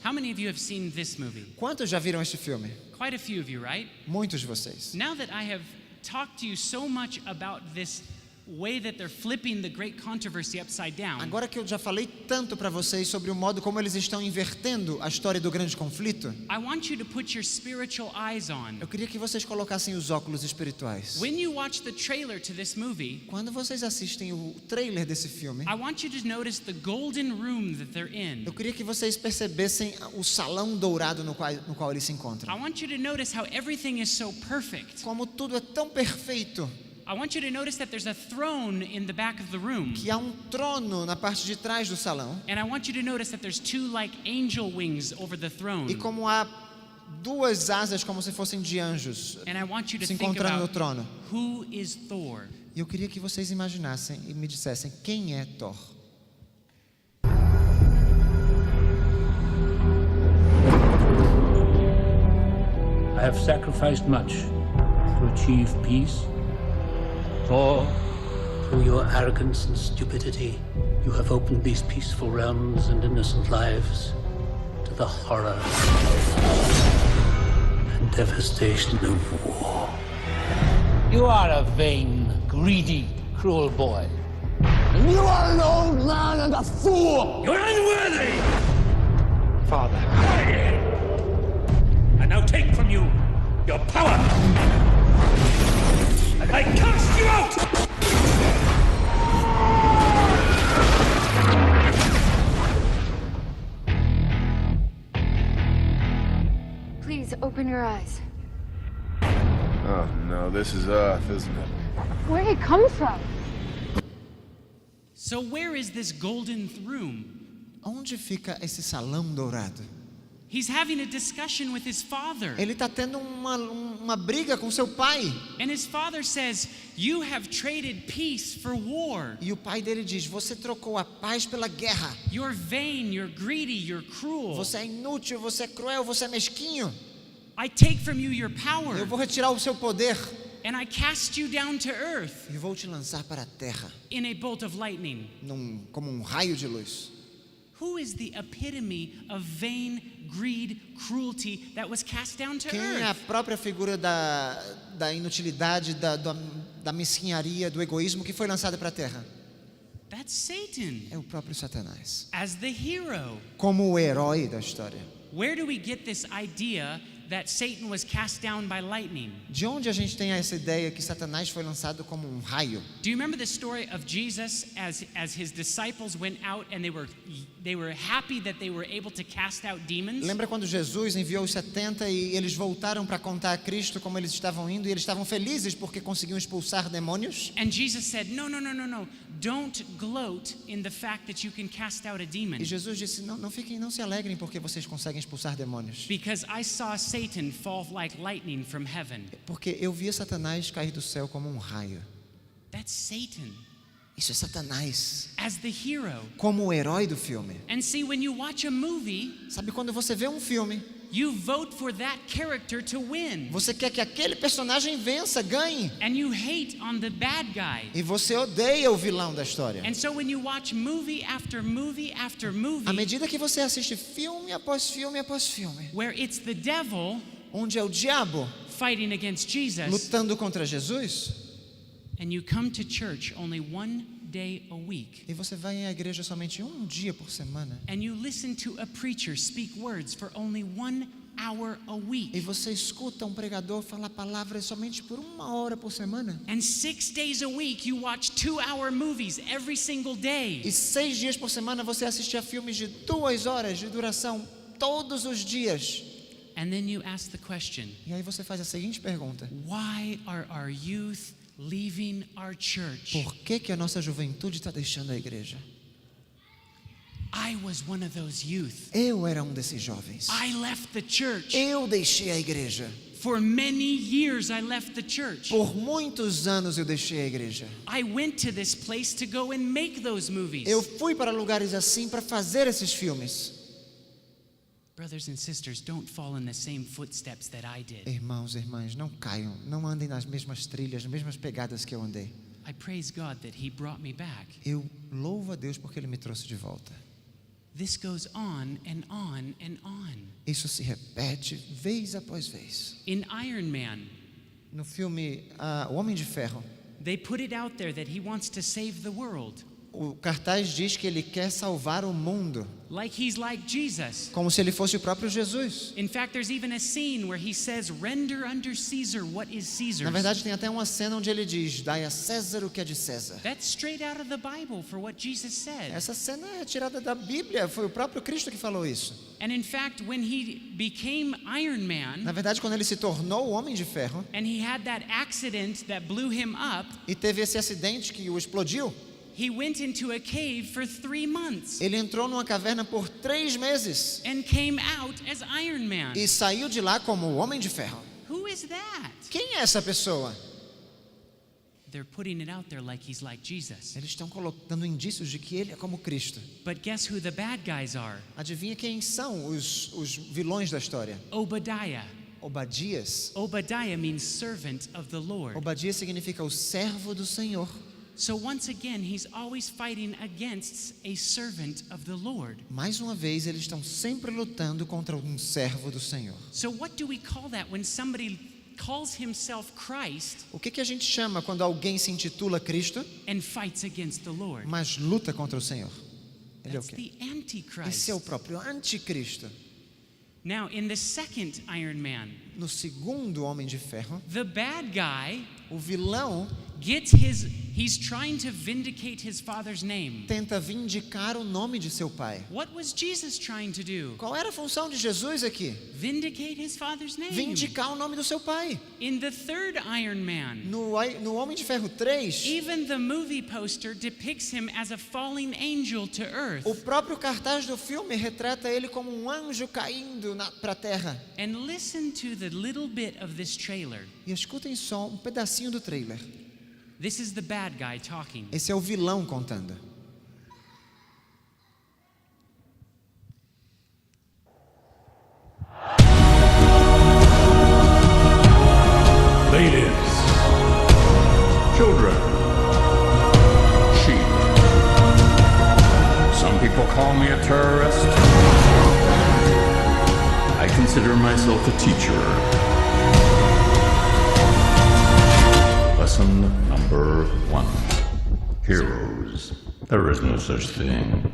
How many of you have seen this movie? Quantos já viram este filme? Quite a few of you, right? Muitos de vocês. Now that I have talked to you so much about this way that they're flipping the great controversy upside down, Agora que eu já falei tanto para vocês sobre o modo como eles estão invertendo a história do grande conflito, I want you to put your spiritual eyes on. eu queria que vocês colocassem os óculos espirituais. When you watch the trailer to this movie, Quando vocês assistem o trailer desse filme, I want you to notice the golden room that they're in. eu queria que vocês percebessem o salão dourado no qual eles se I encontram. want you to notice how everything is so perfect. Como tudo é tão perfeito, I want you to notice that there's a throne in the back of the room. que há um trono na parte de trás do salão, And I want you to notice that there's two like angel wings over the throne. e como há duas asas como se fossem de anjos And I want you to se think encontrando no about trono. who is Thor. E eu queria que vocês imaginassem e me dissessem quem é Thor. I have sacrificed much to achieve peace. For, through your arrogance and stupidity, you have opened these peaceful realms and innocent lives to the horror and devastation of war. You are a vain, greedy, cruel boy. And you are an old man and a fool! You're unworthy! Father. I now take from you your power! And I cast you out! Please open your eyes. Oh, no, this is Earth, isn't it? Where'd he come from? So where is this golden room? Onde fica esse salão dourado? He's having a discussion with his father. Ele está tendo uma briga com seu pai. And his father says, "You have traded peace for war. E o pai dele diz: você trocou a paz pela guerra. You're vain, you're greedy, you're cruel. Você é inútil, você é cruel, você é mesquinho. I take from you your power. Eu vou retirar o seu poder. And I cast you down to earth E vou te lançar para a terra, in a bolt of lightning." como um raio de luz. Who is the epitome of vain, greed, cruelty that was cast down to Quem é a earth? própria figura da inutilidade, da mesquinharia, do egoísmo que foi lançada para a terra? That's Satan É o próprio Satanás, as the hero. como o herói da história. Where do we get this idea that Satan was cast down by lightning? De onde a gente tem essa ideia que Satanás foi lançado como um raio? Do you remember the story of Jesus as his disciples went out and they were happy that they were able to cast out demons? Lembra quando Jesus enviou os 70 e eles voltaram para contar a Cristo como eles estavam indo e eles estavam felizes porque conseguiam expulsar demônios? And Jesus said, "No. Don't gloat in the fact that you can cast out a demon. E Jesus disse: não se alegrem porque vocês conseguem expulsar demônios. Because I saw Satan fall like lightning from heaven." Porque eu via Satanás cair do céu como um raio. That's Satan Isso é Satanás, as the hero. como o herói do filme. And see, when you watch a movie, Sabe quando você vê um filme, you vote for that character to win. você quer que aquele personagem vença, ganhe. And you hate on the bad guy. E você odeia o vilão da história. And so when you watch movie after movie after À movie, medida que você assiste filme após filme após filme, where it's the devil onde é o diabo fighting against Jesus, lutando contra Jesus, and you come to church only one day a week, e você vai à igreja somente um dia por semana, and you listen to a preacher speak words for only 1 hour a week, e você escuta um pregador falar palavras somente por 1 hora por semana, and 6 days a week you watch 2-hour movies every single day, e 6 dias por semana você assiste a filmes de 2 horas de duração todos os dias, and then you ask the question, e aí você faz a seguinte pergunta: why are our youth leaving our church? por que a nossa juventude está deixando a igreja? I was one of those youth. Eu era um desses jovens. I left the church. Eu deixei a igreja. For many years I left the church. Por muitos anos eu deixei a igreja. I went to this place to go and make those movies. Eu fui para lugares assim para fazer esses filmes. Brothers and sisters, don't fall in the same footsteps that I did. Irmãos e irmãs, não caiam, não andem nas mesmas trilhas, nas mesmas pegadas que eu andei. I praise God that He brought me back. Eu louvo a Deus porque Ele me trouxe de volta. This goes on and on and on. Isso se repete vez após vez. In Iron Man, No filme O Homem de Ferro, they put it out there that he wants to save the world. o cartaz diz que ele quer salvar o mundo, Like he's like Jesus. como se ele fosse o próprio Jesus. In fact, there's even a scene where he says, "Render unto Caesar what is Caesar's." Na verdade, tem até uma cena onde ele diz: dai a César o que é de César. That's straight out of the Bible for what Jesus said. Essa cena é tirada da Bíblia, foi o próprio Cristo que falou isso. And in fact, when he became Iron Man, Na verdade, quando ele se tornou o Homem de Ferro and he had that accident that blew him up, e teve esse acidente que o explodiu, he went into a cave for 3 months ele entrou numa caverna por 3 meses and came out as Iron Man. e saiu de lá como o Homem de Ferro. Who is that? Quem é essa pessoa? They're putting it out there like he's like Jesus. Eles estão dando indícios de que ele é como Cristo. But guess who the bad guys are? Adivinha quem são os vilões da história? Obadiah. Obadias. Obadiah means servant of the Lord. Obadias significa o servo do Senhor. So once again, he's always fighting against a servant of the Lord. Mais uma vez, eles estão sempre lutando contra um servo do Senhor. So what do we call that when somebody calls himself Christ O que a gente chama quando alguém se intitula Cristo, and fights against the Lord? mas luta contra o Senhor? Ele é o That's quê? the Antichrist. Esse é o próprio anticristo. Now, in the second Iron Man, No segundo Homem de Ferro, the bad guy o vilão he's trying to vindicate his father's name. tenta vindicar o nome de seu pai. What was Jesus trying to do? Qual era a função de Jesus aqui? Vindicate his father's name. Vindicar o nome do seu pai. In the third Iron Man, No Homem de Ferro 3, even the movie poster depicts him as a falling angel to earth. o próprio cartaz do filme retrata ele como um anjo caindo para a terra. And listen to the little bit of this trailer. E escutem só um pedacinho do trailer. This is the bad guy talking. Esse é o vilão contando. Ladies, children, sheep. Some people call me a terrorist. I consider myself a teacher. Lesson number 1. Heroes. There is no such thing.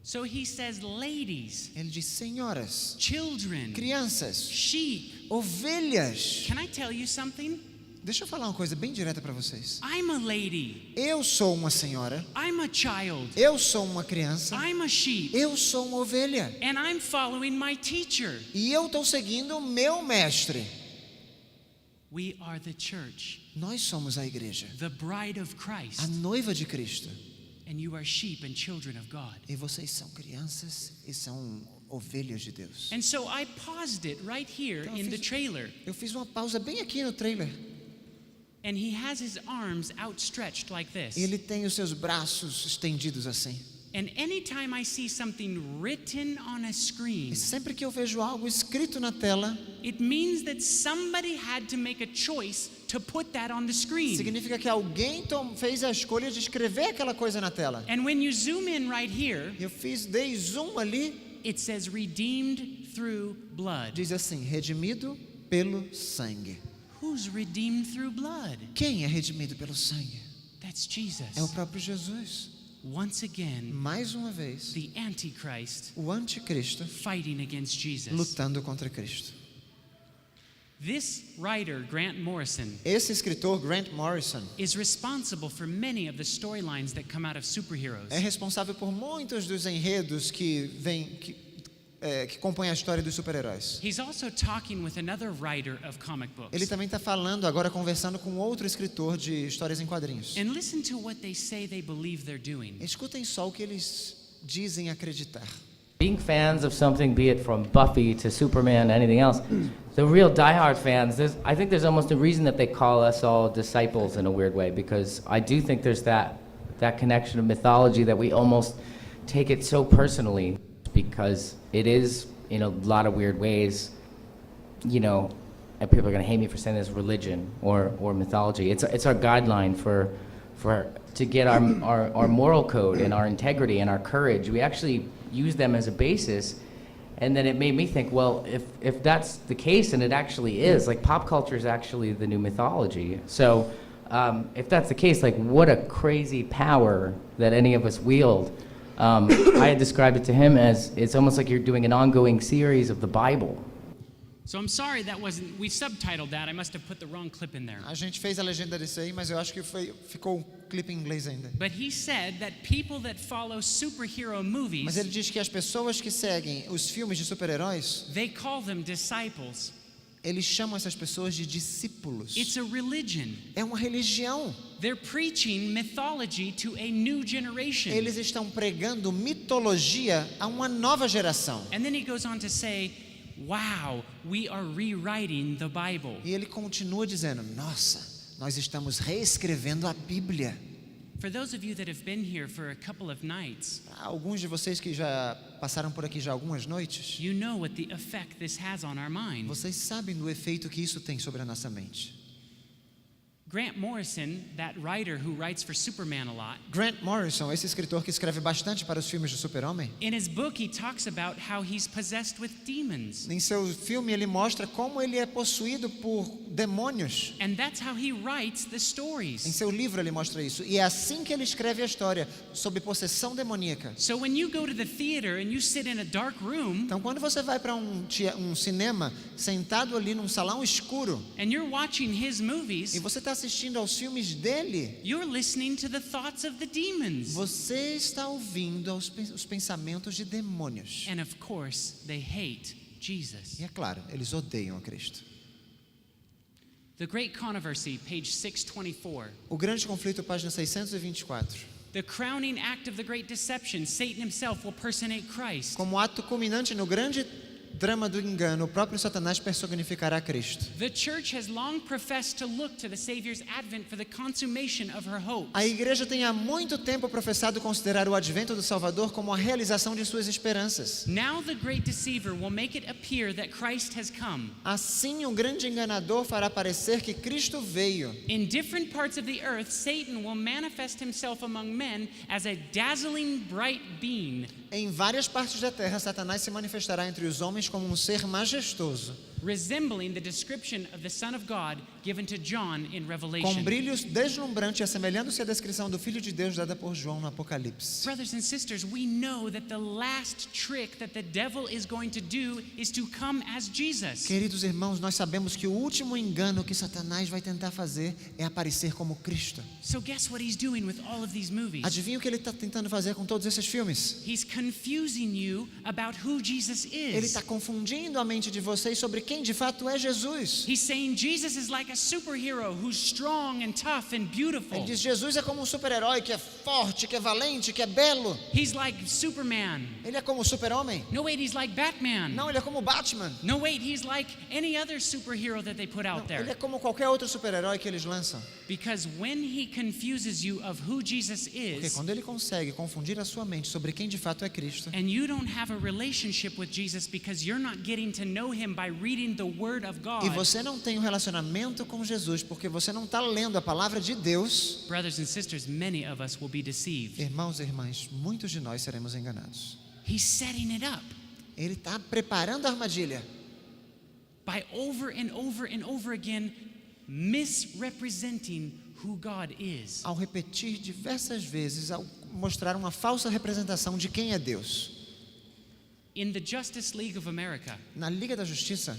So he says, ladies, Ele diz: senhoras, children, crianças, sheep. ovelhas. Can I tell you something? Deixa eu falar uma coisa bem direta para vocês. I'm a lady. Eu sou uma senhora. I'm a child. Eu sou uma criança. I'm a sheep. Eu sou uma ovelha. And I'm following my teacher. E eu estou seguindo o meu mestre. We are the church, Nós somos a igreja, the bride of Christ. a noiva de Cristo. And you are sheep and children of God. E vocês são crianças e são ovelhas de Deus. And so I paused it right here Então, in the trailer. eu fiz uma pausa bem aqui no trailer. And he has his arms outstretched like this. Ele tem os seus braços estendidos assim. And anytime I see something written on a screen, E sempre que eu vejo algo escrito na tela, it means that somebody had to make a choice to put that on the screen. significa que alguém fez a escolha de escrever aquela coisa na tela. And when you zoom in right here, Eu dei zoom ali, it says redeemed through blood. diz assim: redimido pelo sangue. Who's redeemed through blood? Quem é redimido pelo sangue? That's Jesus. É o próprio Jesus. Once again, Mais uma vez, the Antichrist o anticristo fighting against Jesus. lutando contra Cristo. This writer, Grant Morrison, Esse escritor, Grant Morrison, is responsible for many of the storylines that come out of superheroes. é responsável por muitos dos enredos que compõem a história dos super-heróis. He's also talking with another writer of comic books. Ele também está falando agora, conversando com outro escritor de histórias em quadrinhos. And listen to what they say they believe they're doing. Escutem só o que eles dizem acreditar. Being fans of something, be it from Buffy to Superman, anything else, the real diehard fans, I think there's almost a reason that they call us all disciples in a weird way, because I do think there's that connection of mythology that we almost take it so personally, because it is in a lot of weird ways, you know, and people are going to hate me for saying this, religion or mythology. It's our guideline for to get our moral code and our integrity and our courage. We actually use them as a basis. And then it made me think, well, if that's the case, and it actually is, like pop culture is actually the new mythology. So if that's the case, like what a crazy power that any of us wield. I had described it to him as it's almost like you're doing an ongoing series of the Bible. So I'm sorry that wasn't, we subtitled that. I must have put the wrong clip in there. A gente fez a legenda desse aí, mas eu acho que ficou um clipe em inglês ainda. But he said that people that follow superhero movies, Mas ele diz que as pessoas que seguem os filmes de super-heróis, they call them disciples. eles chamam essas pessoas de discípulos. It's a religion. É uma religião. They're preaching mythology to a new generation. Eles estão pregando mitologia a uma nova geração. And then he goes on to say, wow, we are rewriting the Bible. E ele continua dizendo, nossa, nós estamos reescrevendo a Bíblia. For those of you that have been here for a couple of nights, alguns de vocês que já passaram por aqui já algumas noites, you know what the effect this has on our mind. Vocês sabem do efeito que isso tem sobre a nossa mente. Grant Morrison, that writer who writes for Superman a lot, Grant Morrison, esse escritor que escreve bastante para os filmes do Super-Homem, in his book he talks about how he's possessed with demons. Em seu filme ele mostra como ele é possuído por demônios. And that's how he writes the stories. Em seu livro ele mostra isso. E é assim que ele escreve a história sobre possessão demoníaca. So when you go to the theater and you sit in a dark room, então quando você vai para um cinema sentado ali num salão escuro, and you're watching his movies, e você está assistindo aos filmes dele, you're listening to the thoughts of the demons. Você está ouvindo os pensamentos de demônios. And of course, they hate Jesus. E é claro, eles odeiam a Cristo. The Great Controversy, page 624. O grande conflito, página 624. The crowning act of the great deception, Satan himself will personate Christ. Como ato culminante no grande drama do engano, o próprio Satanás personificará Cristo. The church has long professed to look to the Savior's advent for the consummation of her hopes. A igreja tem há muito tempo professado considerar o advento do Salvador como a realização de suas esperanças. Now the great deceiver will make it appear that Christ has come. Assim o grande enganador fará parecer que Cristo veio. In different parts of the earth, Satan will manifest himself among men as a dazzling bright beam. Em várias partes da terra, Satanás se manifestará entre os homens como um ser majestoso, resembling the description of the Son of God given to John in Revelation. Com brilho deslumbrante, assemelhando-se à descrição do Filho de Deus dada por João no Apocalipse. Brothers and sisters, we know that the last trick that the devil is going to do is to come as Jesus. Queridos irmãos, nós sabemos que o último engano que Satanás vai tentar fazer é aparecer como Cristo. So guess what he's doing with all of these movies? Adivinha o que ele está tentando fazer com todos esses filmes? He's confusing you about who Jesus is. Ele está confundindo a mente de vocês sobre quem de fato é Jesus. He's saying Jesus is like a superhero who's strong and tough and beautiful. Ele diz Jesus é como um super-herói que é forte, que é valente, que é belo. He's like Superman. Ele é como o Super-Homem. No wait, he's like Batman. Não, ele é como o Batman. No wait, he's like any other superhero that they put out there. Ele é como qualquer outro super-herói que eles lançam. Because when he confuses you of who Jesus is, porque quando ele consegue confundir a sua mente sobre quem de fato é Cristo, and you don't have a relationship with Jesus because you're not getting to know him by reading the word of God, e você não tem um relacionamento com Jesus porque você não está lendo a palavra de Deus, brothers and sisters, many of us will be deceived. Irmãos e irmãs, muitos de nós seremos enganados. He's setting it up. Ele está preparando a armadilha. By over and over and over again misrepresenting who God is. Ao repetir diversas vezes, ao mostrar uma falsa representação de quem é Deus. In the Justice League of America, na Liga da Justiça,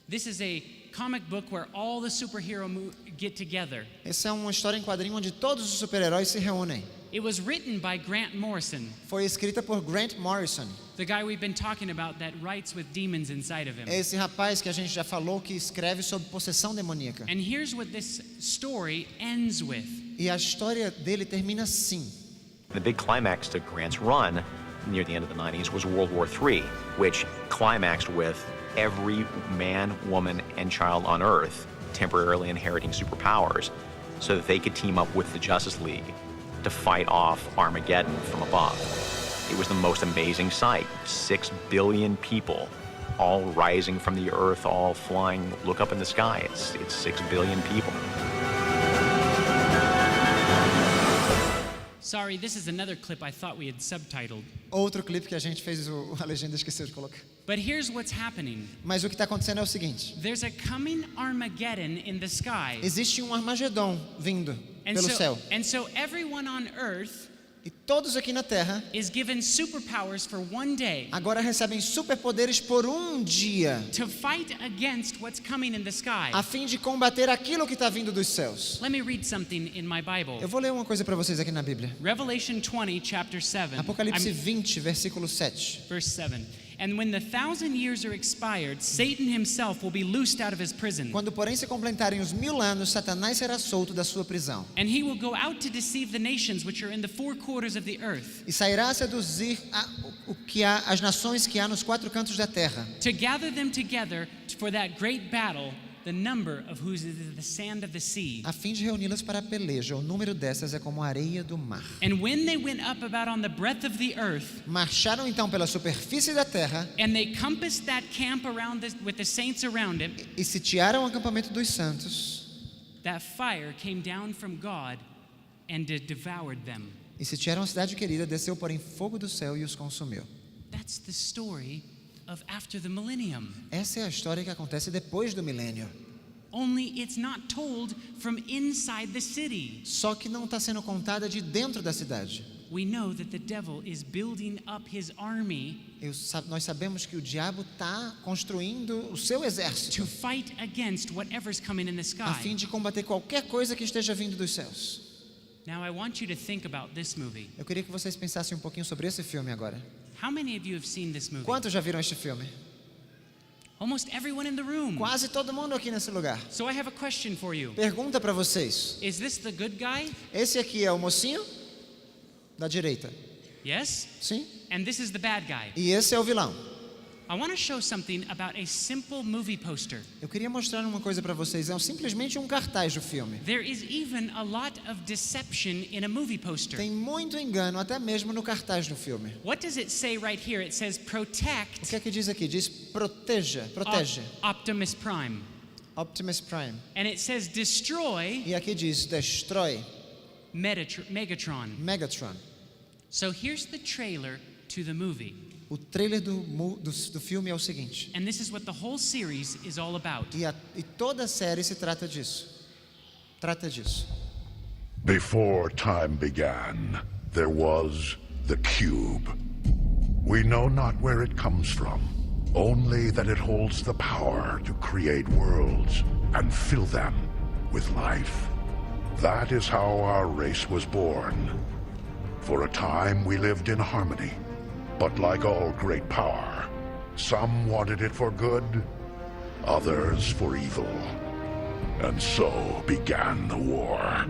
this is a comic book where all the superheroes get together. Essa é uma história em quadrinho onde todos os super-heróis se reúnem. It was written by Grant Morrison. Foi escrita por Grant Morrison. The guy we've been talking about that writes with demons inside of him. É esse rapaz que a gente já falou que escreve sobre possessão demoníaca. And here's what this story ends with. E a história dele termina assim. The big climax to Grant's run near the end of the 90s was World War III, which climaxed with every man, woman, and child on Earth temporarily inheriting superpowers so that they could team up with the Justice League to fight off Armageddon from above. It was the most amazing sight. 6 billion people all rising from the earth, all flying. Look up in the sky. It's 6 billion people. Sorry, this is another clip I thought we had subtitled. Outro clipe que a gente fez a legenda esqueceu de colocar. But here's what's happening. Mas o que está acontecendo é o seguinte. There's a coming Armageddon in the sky. Existe um Armagedon vindo pelo céu. And so everyone on earth E todos aqui na Terra is given superpowers for one day agora recebem superpoderes por um dia, to fight against what's coming in the sky. a fim de combater aquilo que está vindo dos céus. Let me read something in my Bible. Eu vou ler uma coisa para vocês aqui na Bíblia. Revelation 20, chapter 7. Apocalipse 20, versículo 7. Verse 7. And when the 1,000 years are expired, Satan himself will be loosed out of his prison. Quando, porém, se completarem os 1000 anos, Satanás será solto da sua prisão. And he will go out to deceive the nations which are in the four quarters of the earth. E sairá a seduzir as nações que há nos 4 cantos da terra. To gather them together for that great battle, the number of whose is the sand of the sea. A fim de reuni-las para a peleja, o número dessas é como a areia do mar. And when they went up about on the breadth of the earth, marcharam então pela superfície da terra, and they compassed that camp around with the saints around it, e sitiaram o acampamento dos santos, that fire came down from God and devoured them. E sitiaram a cidade querida, desceu porém fogo do céu e os consumiu. That's the story of after the millennium. Essa é a história que acontece depois do milênio. Only it's not told from inside the city. Só que não está sendo contada de dentro da cidade. We know that the devil is building up his army. Nós sabemos que o diabo está construindo o seu exército. To fight against whatever's coming in the sky. A fim de combater qualquer coisa que esteja vindo dos céus. Now I want you to think about this movie. Eu queria que vocês pensassem um pouquinho sobre esse filme agora. How many of you have seen this movie? Quantos já viram este filme? Almost everyone in the room. Quase todo mundo aqui nesse lugar. So I have a question for you. Pergunta para vocês. Is this the good guy? Esse aqui é o mocinho da direita. Yes? Sim. And this is the bad guy. E esse é o vilão. I want to show something about a simple movie poster. Eu queria mostrar uma coisa para vocês, é simplesmente um cartaz do filme. There is even a lot of deception in a movie poster. Tem muito engano até mesmo no cartaz do filme. What does it say right here? It says protect. O que é que diz aqui? Diz proteja, protege. Optimus Prime. Optimus Prime. And it says destroy. E aqui diz destrói. Megatron. Megatron. So here's the trailer to the movie. O trailer do filme é o seguinte. And this is what the whole series is all about. E toda a série se trata disso. Trata disso. Before time began, there was the cube. We know not where it comes from, only that it holds the power to create worlds and fill them with life. That is how our race was born. For a time we lived in harmony. But like all great power, some wanted it for good, others for evil. And so began the war.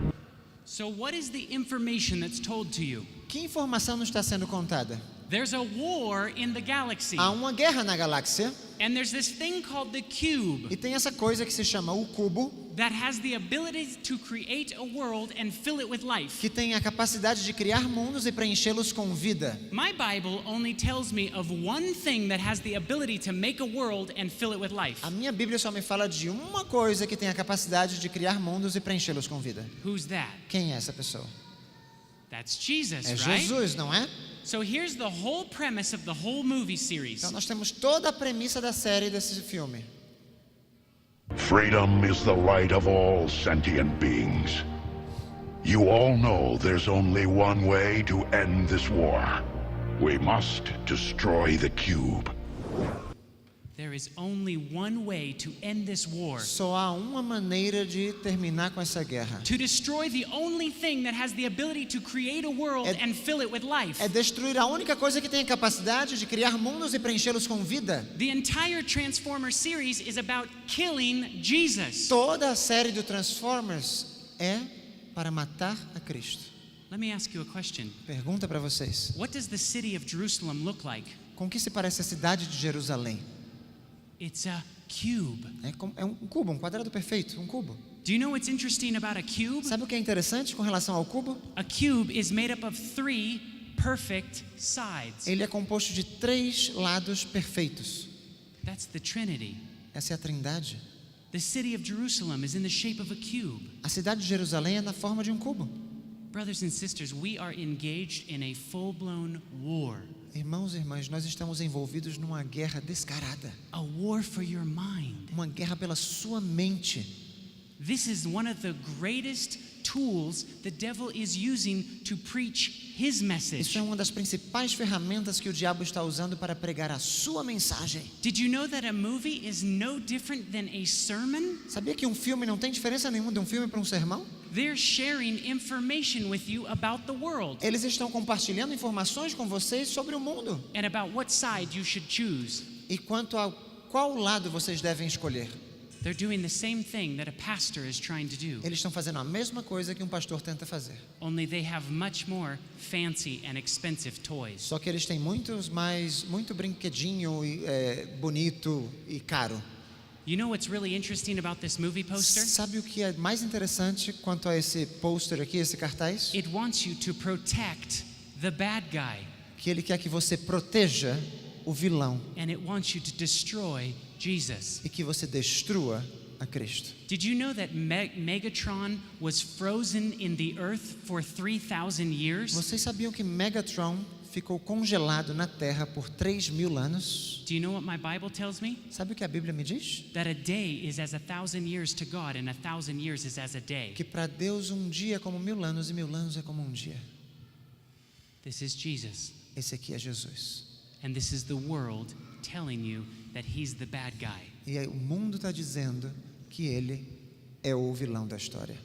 So what is the information that's told to you? Que informação não está sendo contada? There's a war in the galaxy. Há uma guerra na galáxia. And there's this thing called the cube. E tem essa coisa que se chama o cubo. That has the ability to create a world and fill it with life. Que tem a capacidade de criar mundos e preenchê-los com vida. My Bible only tells me of one thing that has the ability to make a world and fill it with life. A minha Bíblia só me fala de uma coisa que tem a capacidade de criar mundos e preenchê-los com vida. Who's that? Quem é essa pessoa? That's Jesus, é right? Jesus, não é? So here's the whole premise of the whole movie series. Então nós temos toda a premissa da série desse filme. Freedom is the right of all sentient beings. You all know there's only one way to end this war. We must destroy the cube. There is only one way to end this war. Só há uma maneira de terminar com essa guerra. To destroy the only thing that has the ability to create a world and fill it with life. É destruir a única coisa que tem a capacidade de criar mundos e preenchê-los com vida. The entire Transformers series is about killing Jesus. Toda a série do Transformers é para matar a Cristo. Let me ask you a question. Pergunta para vocês. What does the city of Jerusalem look like? Com que se parece a cidade de Jerusalém? It's a cube. É um cubo, um quadrado perfeito, um cubo. Do you know what's interesting about a cube? Sabe o que é interessante com relação ao cubo? A cube is made up of 3 perfect sides. Ele é composto de 3 lados perfeitos. That's the Trinity. Essa é a Trindade. The city of Jerusalem is in the shape of a cube. A cidade de Jerusalém é na forma de um cubo. Brothers and sisters, we are engaged in a full-blown war. Irmãos e irmãs, nós estamos envolvidos numa guerra descarada. A war for your mind. Uma guerra pela sua mente. This is one of the greatest tools the devil is using to preach his message. Isso é uma das principais ferramentas que o diabo está usando para pregar a sua mensagem. Did you know that a movie is no different than a sermon? Sabia que um filme não tem diferença nenhuma de um filme para um sermão? They're sharing information with you about the world. Eles estão compartilhando informações com vocês sobre o mundo. And about what side you should choose. E quanto a qual lado vocês devem escolher. They're doing the same thing that a pastor is trying to do. Eles estão fazendo a mesma coisa que um pastor tenta fazer. Only they have much more fancy and expensive toys. Só que eles têm muito brinquedinho bonito e caro. You know what's really interesting about this movie poster? Sabe o que é mais interessante quanto a esse pôster aqui, esse cartaz? It wants you to protect the bad guy. Que ele quer que você proteja o vilão. And it wants you to destroy Jesus. E que você destrua a Cristo. Did you know that Megatron was frozen in the earth for 3,000 years? Vocês sabiam que Megatron ficou congelado na terra por 3.000 anos? Do you know what my Bible tells me? Sabe o que a Bíblia me diz? That a day is as 1,000 years to God and 1,000 years is as a day. Que para Deus um dia é como 1.000 anos e 1.000 anos é como um dia. This is Jesus. Esse aqui é Jesus. And this is the world telling you that he's the bad guy. E aí, o mundo está dizendo que ele é o vilão da história.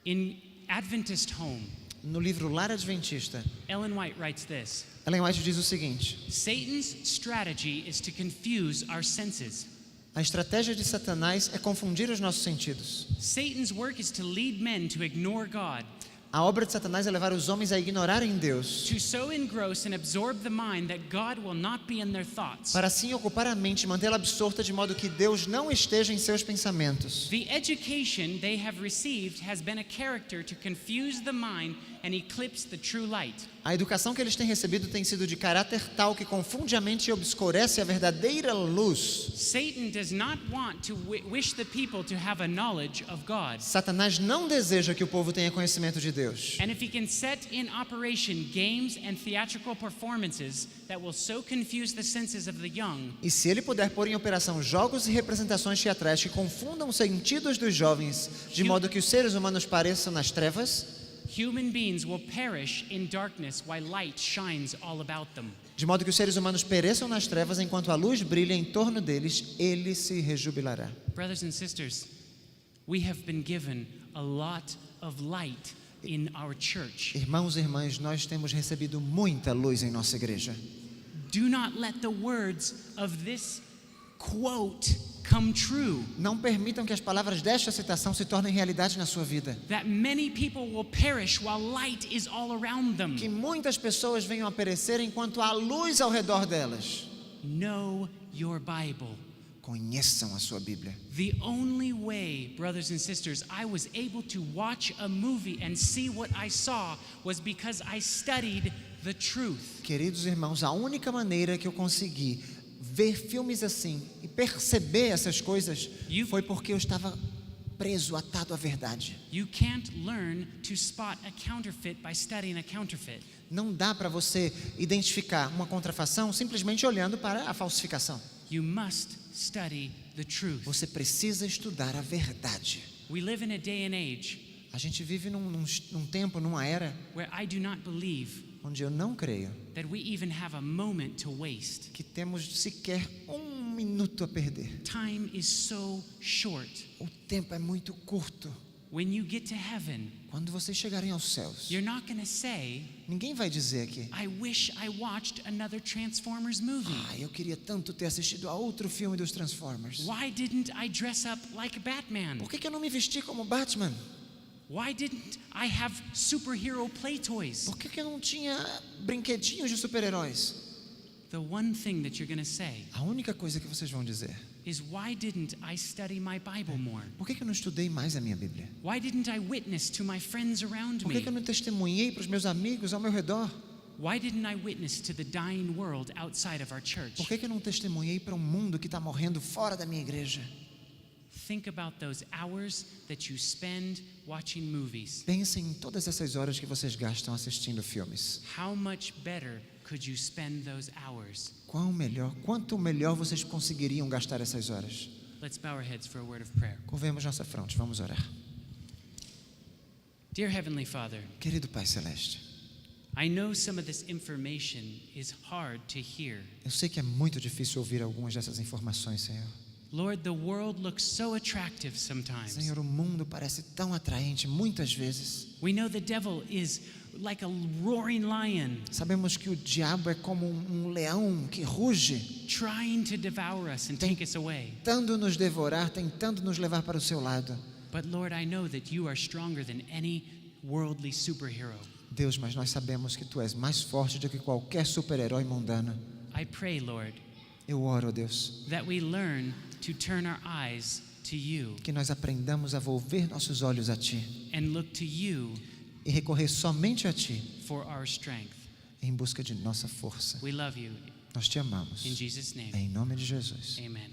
In Adventist Home, no livro Lar Adventista, Ellen White writes this. Ellen White diz o seguinte: Satan's strategy is to confuse our senses. A estratégia de Satanás é confundir os nossos sentidos. Satan's work is to lead men to ignore God. A obra de Satanás é levar os homens a ignorarem Deus. To so engross and absorb the mind that God will not be in their thoughts. Para assim ocupar a mente e mantê-la absorta de modo que Deus não esteja em seus pensamentos. The education they have received has been a character to confuse the mind and eclipse the true light. A educação que eles têm recebido tem sido de caráter tal que confunde a mente e obscurece a verdadeira luz. Satan does not want to wish the people to have a knowledge of God. Satanás não deseja que o povo tenha conhecimento de Deus. And if he can set in operation games and theatrical performances that will so confuse the senses of the young. E se ele puder pôr em operação jogos e representações teatrais que confundam os sentidos dos jovens, de modo que os seres humanos pareçam nas trevas, human beings will perish in darkness while light shines all about them. De modo que os seres humanos pereçam nas trevas enquanto a luz brilha em torno deles, ele se rejubilará. Brothers and sisters, we have been given a lot of light in our church. Irmãos e irmãs, nós temos recebido muita luz em nossa igreja. Do not let the words of this quote come true. Não permitam que as palavras desta citação se tornem realidade na sua vida. That many people will perish while light is all around them. Que muitas pessoas venham a perecer enquanto há luz ao redor delas. Know your Bible. Conheçam a sua Bíblia. The only way, brothers and sisters, I was able to watch a movie and see what I saw was because I studied the truth. Queridos irmãos, a única maneira que eu consegui ver filmes assim e perceber essas coisas foi porque eu estava preso, atado à verdade. You can't learn to spot a counterfeit by studying a counterfeit. Não dá para você identificar uma contrafação simplesmente olhando para a falsificação. You must study the truth. Você precisa estudar a verdade. We live in a day and age. A gente vive num tempo, numa era where I do not believe onde eu não creio that we even have a moment to waste. Que temos sequer um minuto a perder. Time is so short. O tempo é muito curto. When you get to heaven, quando vocês chegarem aos céus, you're not going to say, ninguém vai dizer aqui, I wish I watched another Transformers movie. Eu queria tanto ter assistido a outro filme dos Transformers. Why didn't I dress up like Batman? Por que eu não me vesti como Batman? Why didn't I have superhero play toys? Por que eu não tinha brinquedinhos de super-heróis? The one thing that you're going to say, a única coisa que vocês vão dizer, is why didn't I study my Bible more? Por que eu não estudei mais a minha Bíblia? Why didn't I witness to my friends around me? Por que eu não testemunhei para os meus amigos ao meu redor? Why didn't I witness to the dying world outside of our church? Por que eu não testemunhei para um mundo que está morrendo fora da minha igreja? Think about those hours that you spend watching movies. Pensem em todas essas horas que vocês gastam assistindo filmes. How much better could you spend those hours? Quanto melhor vocês conseguiriam gastar essas horas? Let's bow our heads for a word of prayer. Curvemos nossa fronte, vamos orar. Dear Heavenly Father, Querido Pai Celeste, I know some of this information is hard to hear. eu sei que é muito difícil ouvir algumas dessas informações, Senhor. Lord, the world looks so attractive sometimes. Senhor, o mundo parece tão atraente muitas vezes. We know the devil is like a roaring lion. Sabemos que o diabo é como um leão que ruge, trying to devour us and take us away. Tentando nos devorar, tentando nos levar para o seu lado. But Lord, I know that you are stronger than any worldly superhero. Deus, mas nós sabemos que tu és mais forte do que qualquer super-herói mundano. I pray, Lord, eu oro, Deus, that we learn to turn our eyes to you. Que nós aprendamos a volver nossos olhos a ti. And look to you. E recorrer somente a ti. For our strength. Em busca de nossa força. We love you. Nós te amamos. In Jesus' name. Em nome de Jesus. Amen.